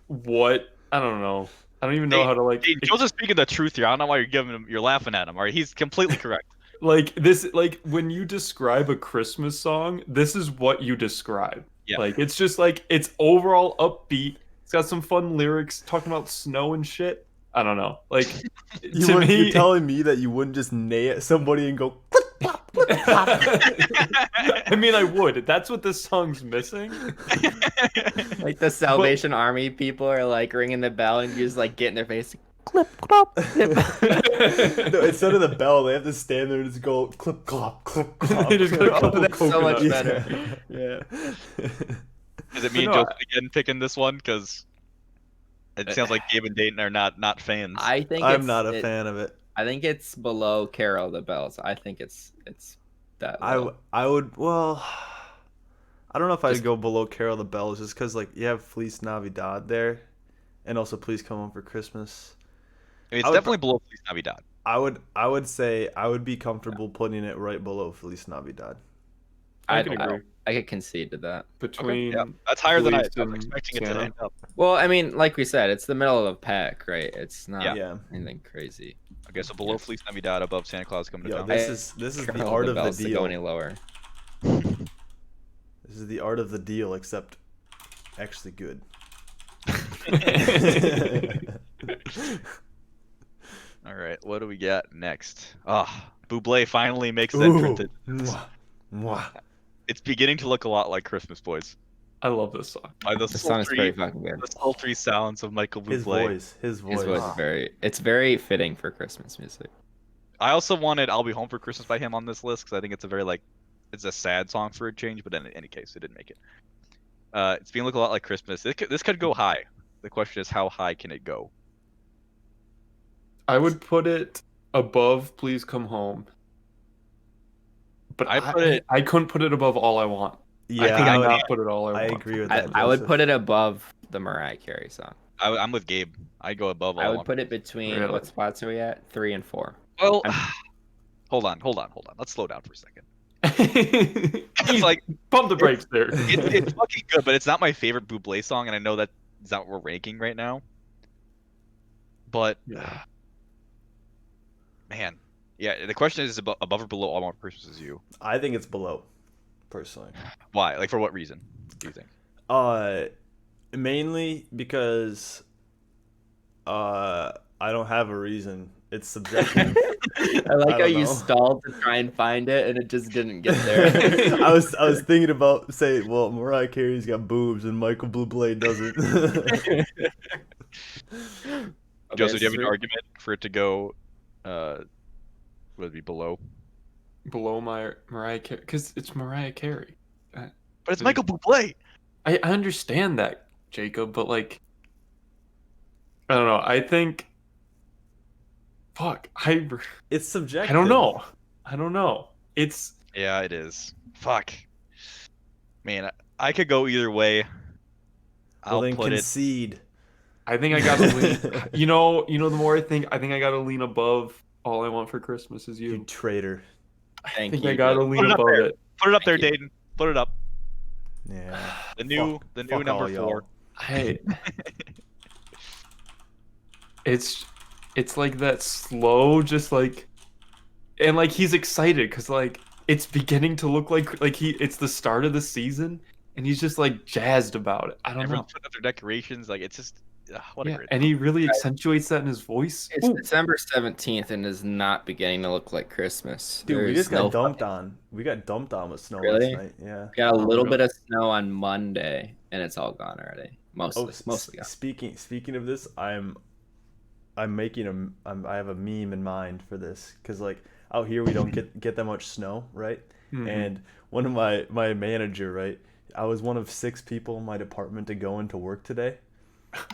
what I don't know. I don't even know how to like Hey, Joe's just speaking the truth here. I don't know why you're laughing at him. All right, he's completely correct. like this like when you describe a Christmas song, this is what you describe. Yeah. Like it's just like it's overall upbeat. It's got some fun lyrics talking about snow and shit. I don't know. Like to me, You're telling me that you wouldn't just neigh at somebody and go clip clop, clip clop. I mean, I would. That's what this song's missing. Like the Salvation Army people are like ringing the bell and you just like get in their face. Clip clop. Clip. No, instead of the bell, they have to stand there and just go clip clop, clip clop. They just go, Oh, that's so much coconut. better. Yeah. Is it me and No, Joseph again picking this one? Because it sounds like Gabe and Dayton are not fans. I think I'm not a fan of it. I think it's below Carol of the Bells. I think it's that low. I would, well, I don't know if I'd Just- go below Carol of the Bells just because like you have Feliz Navidad there, and also Please Come Home for Christmas. I mean, it's I would definitely below Feliz Navidad. I would say I would be comfortable putting it right below Feliz Navidad. I can agree. I could concede to that. Between Yeah, that's higher than I Feliz was and expecting it to Santa. end up. Well, I mean, like we said, it's the middle of the pack, right? It's not Yeah. anything crazy. Okay, so below Feliz Navidad, above Santa Claus Coming to Yo, Town. this is the Carol art of the Bells to go deal. any lower. This is the art of the deal, except actually good. All right, what do we got next? Ah, Bublé finally makes an entrance. Mwah, mwah. It's beginning to look a lot like Christmas Boys. I love this song. By the The song is sultry, pretty fucking good. the sultry sounds of Michael Bublé. His voice. His voice is it's very fitting for Christmas music. I also wanted "I'll Be Home for Christmas" by him on this list because I think it's a very it's a sad song for a change. But in any case, it didn't make it. It's beginning to look a lot like Christmas. This could go high. The question is, how high can it go? I would put it above Please Come Home But I I couldn't put it above All I Want. Yeah, I could I not can't. put it All I I Want. agree with I, that. I would Joseph. put it above the Mariah Carey song. I'm with Gabe. I'd go above all. I would put it between Really? what spots are we at? 3 and 4. Well, I'm- hold on. Let's slow down for a second. It's like Pump the brakes there. it's fucking good, but it's not my favorite Bublé song, and I know that is not what we're ranking right now. But Yeah. man, yeah. The question is above or below All I Want for Christmas Is You. I think it's below, personally. Why? Like for what reason do you think? Mainly because I don't have a reason. It's subjective. I like I how don't you know. stalled to try and find it, and it just didn't get there. I was thinking about saying, well, Mariah Carey's got boobs and Michael Bublé doesn't. Joseph, do you have an sweet. argument for it to go? Would it be below? Below Mariah Carey, because it's Mariah Carey. But it's Michael Bublé. I understand that, Jacob, but like, I don't know. I think, fuck, It's subjective. I don't know. I don't know. It's Yeah, it is. Fuck. Man, I could go either way. Well, I'll then put it. concede. I think I gotta lean. You know. The more I think I gotta lean above. All I Want for Christmas Is You You. traitor. I Thank think you, I gotta Joe. lean Put it up above there. it. Put it up there, Thank Dayton. Put it up. Yeah. The new fuck number all y'all. 4. Hey, it's like that slow, just like, and like he's excited because like it's beginning to look like it's the start of the season, and he's just like jazzed about it. I don't know. Everyone's putting up their decorations. Like it's just what a Yeah, great and song. he really accentuates that in his voice. It's Ooh. December 17th and is not beginning to look like Christmas. Dude, we There's just got no dumped on. We got dumped on with snow Really? last night. Yeah. Got a Oh, little really? bit of snow on Monday, and it's all gone already. Oh, Mostly gone. speaking of this, I'm making I have a meme in mind for this because like out here we don't get that much snow, right? Mhm. And one of my manager, right? I was one of 6 people in my department to go into work today,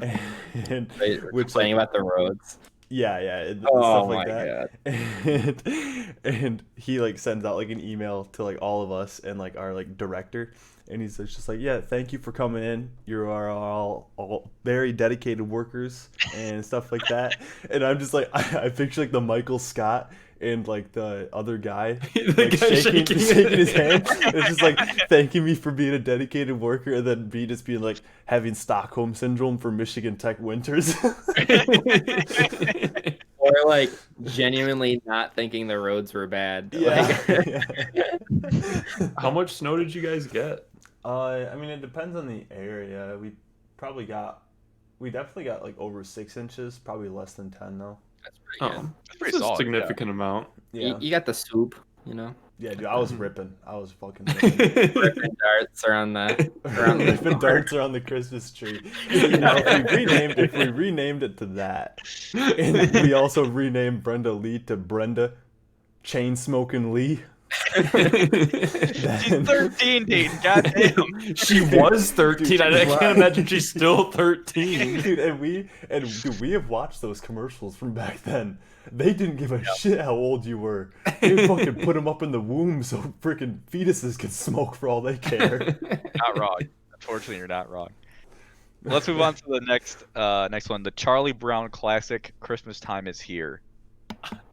and Wait, which complaining like about the roads. yeah, and Oh stuff like my that. And he like sends out like an email to like all of us and like our like director, and he's just like, yeah, thank you for coming in. You are all very dedicated workers and stuff like that. And I'm just like, I picture like the Michael Scott and like the other guy, The like guy shaking shaking his hand. It's just like thanking me for being a dedicated worker, and then B just being like having Stockholm syndrome for Michigan Tech winters. Or like genuinely not thinking the roads were bad. Yeah. How much snow did you guys get? I mean, it depends on the area. We definitely got like over 6 inches, probably less than 10 though. That's pretty good. Oh, That's pretty that's a solid. significant amount. Yeah, You got the swoop, you know. yeah, dude, I was ripping. I was fucking ripping. Ripping darts around the Ripping darts around the Christmas tree. You know, if we renamed it to that, and we also renamed Brenda Lee to Brenda Chain Smoking Lee. She's 13, Dayton. Goddamn. She was 13. Dude, I can't imagine she's still 13. Dude, and we have watched those commercials from back then. They didn't give a shit how old you were. They fucking put them up in the womb so freaking fetuses can smoke for all they care. Not wrong. Unfortunately, you're not wrong. Let's move on to the next one. The Charlie Brown classic, "Christmas Time Is Here."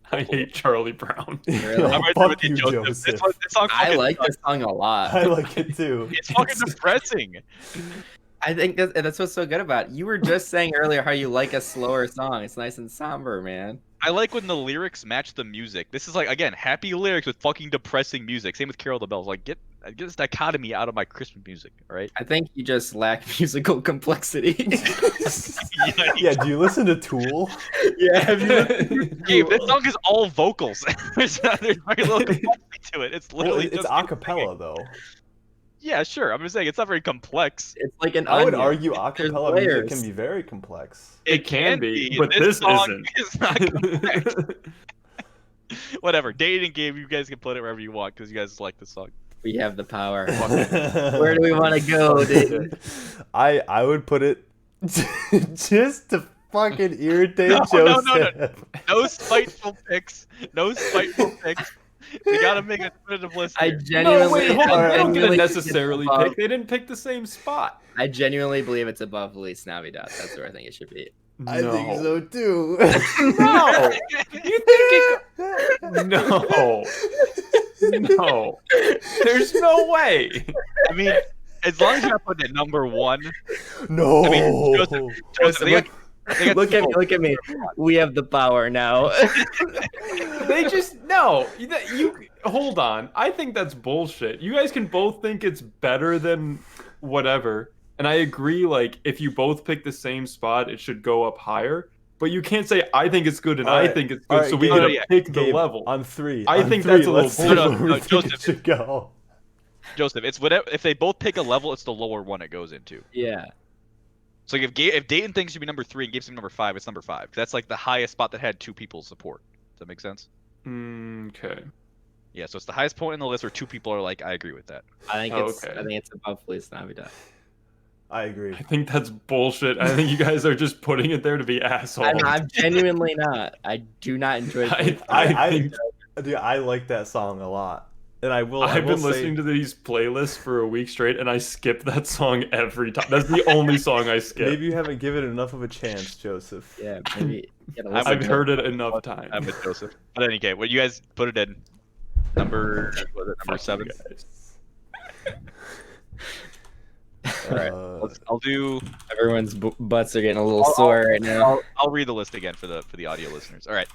I hate Charlie Brown. Really? I'm right there Fuck with you, you, Joseph. Joseph. This song I fucking like sucks. this song a lot. I like it too. It's fucking depressing. I think that's what's so good about it. You were just saying earlier how you like a slower song. It's nice and somber, man. I like when the lyrics match the music. This is like, again, happy lyrics with fucking depressing music. Same with Carol the Bells. Like, get this dichotomy out of my Christmas music, all right? I think you just lack musical complexity. Yeah, do you listen to Tool? Yeah, have you Gabe, this song is all vocals. there's very little complexity to it. It's Well, literally it's just a people cappella singing. though. Yeah, sure. I'm just saying it's not very complex. It's like an I would onion. argue a There's cappella music layers. can be very complex. It can be, but this this song isn't. is not complex. Whatever. Date and Gabe, you guys can put it wherever you want because you guys like this song. We have the power. Where do we want to go, dude? I would put it just to fucking irritate No, Joseph. no. No spiteful picks. No spiteful picks. We gotta make a definitive list. I Here. No, wait, genuinely, hold on. I They don't get to genuinely necessarily think it's above- pick. They didn't pick the same spot. I genuinely believe it's above Feliz Navidad. That's where I think it should be. I think so too. No. You think it? No. No. There's no way. I mean, as long as you're not putting it number one. No. I mean, Joseph, they got Look two at me, votes. look at me. We have the power now. They just no. You hold on. I think that's bullshit. You guys can both think it's better than whatever, and I agree. Like if you both pick the same spot, it should go up higher. But you can't say I think it's good and All I right. think it's All good, right, so we Gabe. get to Yeah. pick the Gabe, level. on 3. I On think 3, that's a little let's see bullshit. where we No, think Joseph. it should go. Joseph, it's whatever. If they both pick a level, it's the lower one it goes into. Yeah. So like if Dayton thinks it should be number 3 and Gabe's number 5, it's number 5. That's like the highest spot that had 2 people's support. Does that make sense? Okay. Yeah. So it's the highest point in the list where 2 people are like, I agree with that. I think Okay. it's above Feliz Navidad. I agree. I think that's bullshit. I think you guys are just putting it there to be assholes. I'm genuinely not. I do not enjoy Feliz I think Dude, I like that song a lot, and I will. I've been listening to these playlists for a week straight, and I skip that song every time. That's the only song I skip. Maybe you haven't given it enough of a chance, Joseph. Yeah, maybe. You gotta I've listen I've to heard it enough times. I'm with Joseph. But in any case, what you guys put it in number was it number Fuck you 7? guys. All right. I'll do. Everyone's butts are getting a little sore right now. I'll read the list again for the audio listeners. All right.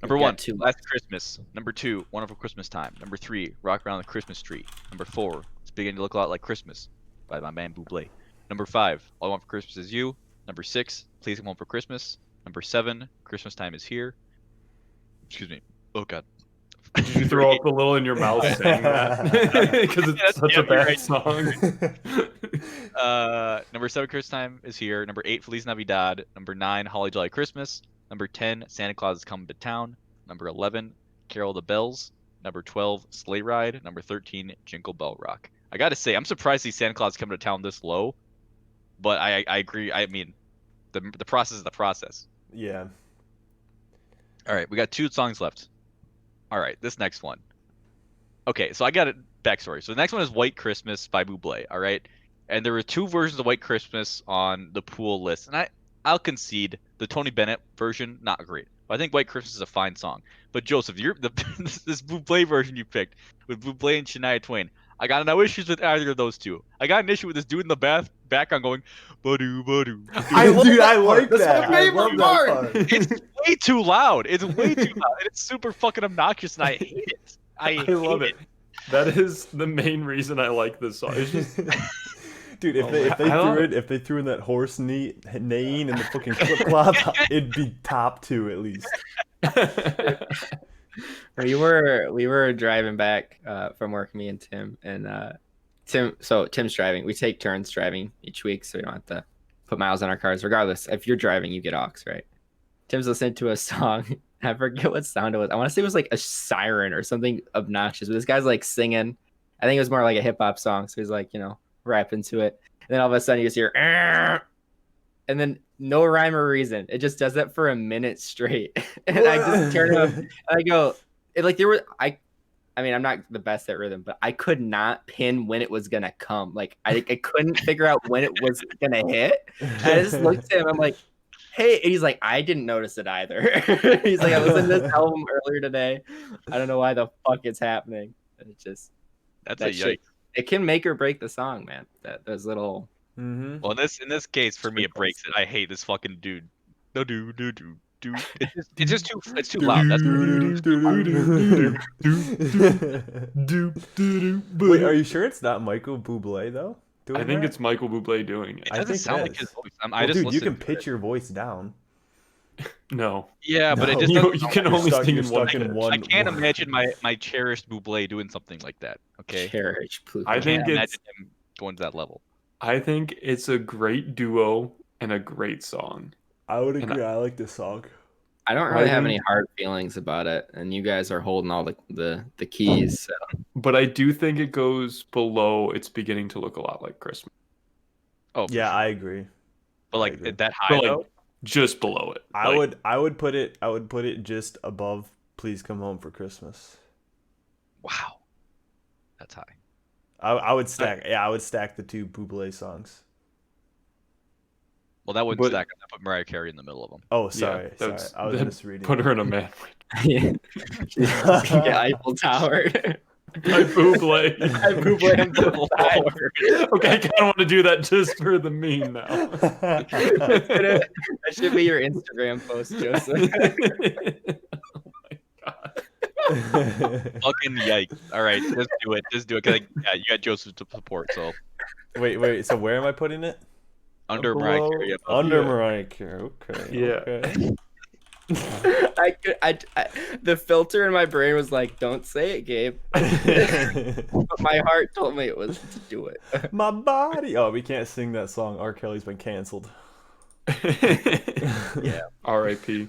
Number We've got 1, two Last Christmas. Number 2, Wonderful Christmas Time. Number 3, Rock Around the Christmas Tree. Number 4, It's Beginning to Look a Lot Like Christmas by my man Bublé. Number 5, All I Want for Christmas Is You. Number 6, Please Come Home for Christmas. Number 7, Christmas Time Is Here. Excuse me. Oh God. Did you throw up a little in your mouth saying that? Because it's such a Yeah, you're bad right. song. Number 7, Christmas Time Is Here. Number 8, Feliz Navidad. Number 9, Holly Jolly Christmas. Number 10, Santa Claus is Coming to Town. Number 11, Carol of the Bells. Number 12, Sleigh Ride. Number 13, Jingle Bell Rock. I gotta say, I'm surprised to see Santa Claus Coming to Town this low. But I agree. I mean, the process is the process. Yeah. All right, we got 2 songs left. All right, this next one. Okay, so I got a backstory. So the next one is White Christmas by Bublé. All right, and there were 2 versions of White Christmas on the pool list, and I'll concede the Tony Bennett version not great. But I think White Christmas is a fine song. But Joseph, this Bublé version you picked with Bublé and Shania Twain. I got no issues with either of those 2. I got an issue with this dude in the background going, "Badoo badoo." I love Dude, that I part. like That's that. my I favorite love that part. part. It's way too loud. It's way too loud. And it's super fucking obnoxious, and I hate it. I love hate it. That is the main reson I like this song. It's just Dude, if Oh they my- I love if they threw in that horse neighing and the fucking clip clop, it'd be top 2 at least. We were driving back from work, me and Tim, and Tim's driving. We take turns driving each week, so we don't have to put miles on our cars. Regardless, if you're driving, you get aux, right? Tim's listening to a song. I forget what sound it was. I want to say it was like a siren or something obnoxious. But this guy's like singing. I think it was more like a hip hop song. So he's like, rapping to it. And then all of a sudden you just hear, "Arr!" And then no rhyme or reason. It just does that for a minute straight. And I just turn it up and I go, I mean, I'm not the best at rhythm, but I could not pin when it was gonna come. Like I couldn't figure out when it was gonna hit. And I just looked at him. I'm like, "Hey," and he's like, "I didn't notice it either." He's like, "I listened to this album earlier today. I don't know why the fuck it's happening." And it's just That's that a shit. yikes. It can make or break the song, man. Those little. Mm-hmm. Well, in this case, for me, it breaks it. I hate this fucking dude. No, do. It's just too. It's too loud. That's Wait, are you sure it's not Michael Bublé though? I think it's Michael Bublé doing it. It I doesn't think sound it like is. his voice. Well, I just dude, you listened can to pitch it. your voice down. No. Yeah, but it No, just You, doesn't you sound can like- only stuck- sing you're in one. stuck in pitch. one- I can't imagine my cherished Bublé doing something like that. Okay, Cherish, please. I think can't it's- imagine him going to that level. I think it's a great duo and a great song. I would And agree. I like this song. I don't I really have think- any hard feelings about it, and you guys are holding all the keys. So. But I do think it goes below. It's beginning to look a lot like Christmas. Oh, for Yeah, sure. I agree. But I like agree. that high But like though. just below it. I Like, would put it just above Please Come Home for Christmas. Wow, that's high. I would stack. Yeah, I would stack the two Buble songs. Well, that wouldn't But- stack. I put Mariah Carey in the middle of them. Oh, sorry. that's- I was that misreading. Put her in a man. Yeah. Yeah, Eiffel Tower. By Buble. I Buble on both sides. Okay, I kind of want to do that just for the meme now. That should be your Instagram post, Joseph. Oh my god. Fucking yikes! All right, just do it. Just do it. Cause yeah, you got Joseph to support. So Wait. So where am I putting it? under Mariah Below- Carey. Above. Under Yeah. Mariah Carey. Okay. Yeah. Okay. The filter in my brain was like, "Don't say it, Gabe," but my heart told me it was to do it. My body. Oh, we can't sing that song. R. Kelly's been canceled. Yeah. R.I.P.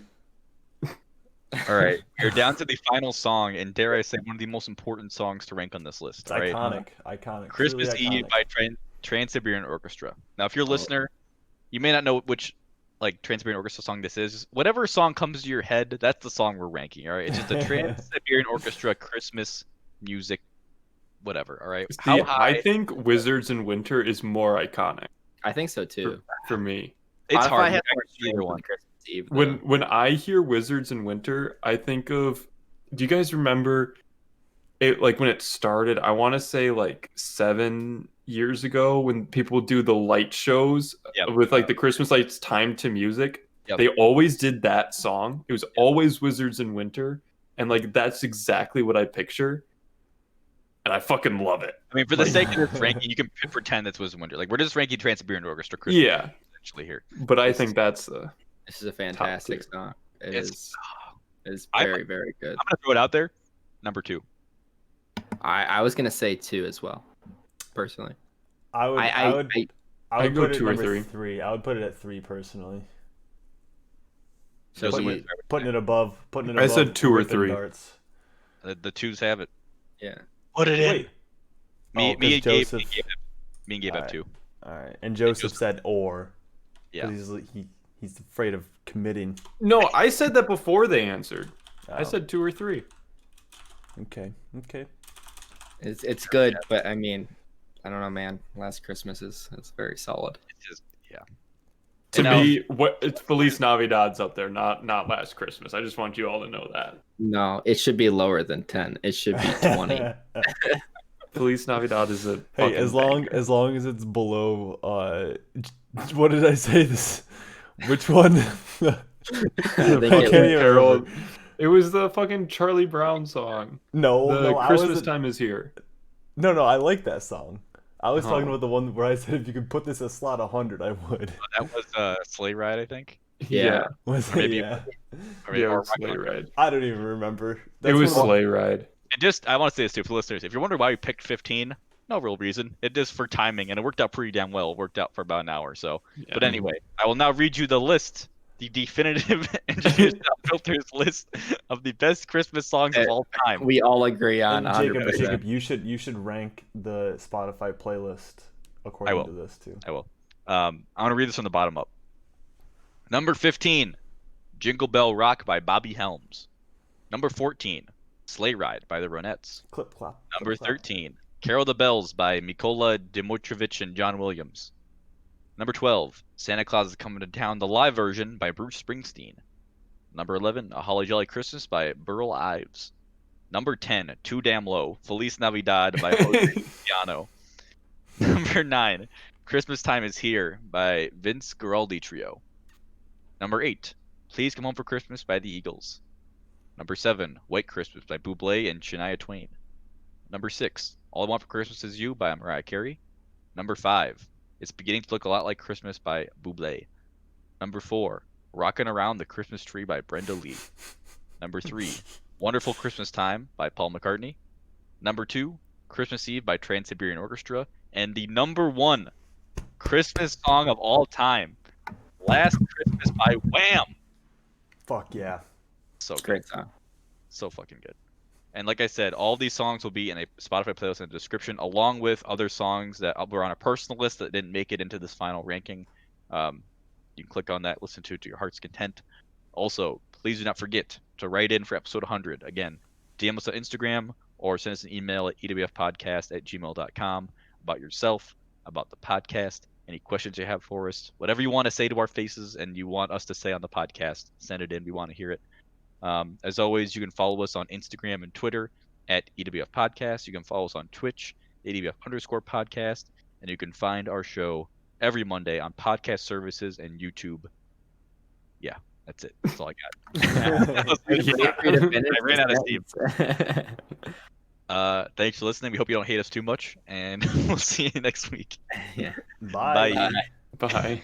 All right, we're down to the final song, and dare I say, one of the most important songs to rank on this list. It's All right, iconic. Christmas Truly Eve iconic. by Trans-Siberian Orchestra. Now, if you're a listener, you may not know which like Trans-Siberian Orchestra song this is. Whatever song comes to your head, that's the song we're ranking. All right, it's just a Trans-Siberian Orchestra Christmas music, whatever. All right, See, how high? I think Wizards in Winter is more iconic I think so too. for me. It's Spotify hard. has You more gotta choose either streams one. on Christmas Eve. When I hear Wizards in Winter, I think of. Do you guys remember it? Like when it started, I want to say like 7 years ago, when people do the light shows Yep. with like the Christmas lights timed to music. Yep. They always did that song. It was always Wizards in Winter, and like that's exactly what I picture, and I fucking love it. I mean, for the Like- sake of this ranking, you can pretend that's Wisdom Winter. Like we're just ranking Trans-Siberian Orchestra Christmas Yeah, essentially here. but I think that's This is a fantastic tier. song. It It's- is. It is I- very, very good. I'm gonna throw it out there. Number 2. I was gonna say 2 as well, personally. I would. I I'd would go put it 2 or number 3. 3. I would put it at 3 personally. Joseph, Putting what- it, putting it above. Putting it I above. said 2 or Whipping 3. Darts. The twos have it. Yeah. Put it Wait. Me, Oh, me, 'cause and Gabe, Joseph- me and Gabe have Alright. 2. All right. And Joseph Joseph- said or. Yeah. 'Cause he's afraid of committing. No, I said that before they answered. I Oh, said 2 or 3. Okay. It's good, but I mean, I don't know, man. Last Christmas is very solid. It's just To And now- me, what it's Feliz Navidad's up there, not Last Christmas. I just want you all to know that. No, it should be lower than 10. It should be 20. Feliz Navidad is a Hey, fucking as banger. long as it's below what did I say this? Which one? I I think can't it even Carol. remember. It was the fucking Charlie Brown song. No, The I Christmas wasn't- time is here. No, I like that song. I was talking Oh. about the one where I said if you could put this at slot 100, I would. that was Sleigh Ride, I think. Yeah. Was it? Maybe- Yeah. Or maybe- Yeah, or it's Sleigh Rock- Ride. I don't even remember. It That's was one of the- Sleigh Ride. And just, I want to say this too for the listeners. If you're wondering why we picked 15, no real reason. It is for timing, and it worked out pretty damn well. It worked out for about an hour. So, Yeah. but anyway, I will now read you the list, the definitive Engineers Filters list of the best Christmas songs of all time. We all agree on And 100%. Jacob, you should rank the Spotify playlist according will. to this too. I will. I want to read this from the bottom up. Number 15, Jingle Bell Rock by Bobby Helms. Number 14, Sleigh Ride by the Ronettes. Clip clop. Number clip, clop. 13, Carol the Bells by Mikola Dimitrovich and John Williams. Number 12, Santa Claus is Coming to Town, the live version by Bruce Springsteen. Number 11, A Holly Jolly Christmas by Burl Ives. Number 10, Too Damn Low, Feliz Navidad by Jose Feliciano. Number 9, Christmas Time is Here by Vince Guaraldi Trio. Number 8, Please Come Home for Christmas by the Eagles. Number 7, White Christmas by Bublé and Shania Twain. Number 6, All I Want for Christmas Is You by Mariah Carey. Number 5, It's Beginning to Look a Lot Like Christmas by Bublé. Number 4, Rockin' Around the Christmas Tree by Brenda Lee. Number 3, Wonderful Christmas Time by Paul McCartney. Number 2, Christmas Eve by Trans-Siberian Orchestra. And the number 1 Christmas song of all time, Last Christmas by Wham! Fuck yeah. So good. Great song. So fucking good. And like I said, all these songs will be in a Spotify playlist in the description, along with other songs that were on a personal list that didn't make it into this final ranking. You can click on that, listen to it to your heart's content. Also, please do not forget to write in for episode 100. Again, DM us on Instagram or send us an email at ewfpodcast@gmail.com about yourself, about the podcast, any questions you have for us, whatever you want to say to our faces and you want us to say on the podcast, send it in. We want to hear it. As always, you can follow us on Instagram and Twitter at EWF Podcast. You can follow us on Twitch, EWF_podcast, and you can find our show every Monday on podcast services and YouTube. Yeah, that's it. That's all I got. I ran out of steam. Thanks for listening. We hope you don't hate us too much, and we'll see you next week. Yeah. Bye. Bye.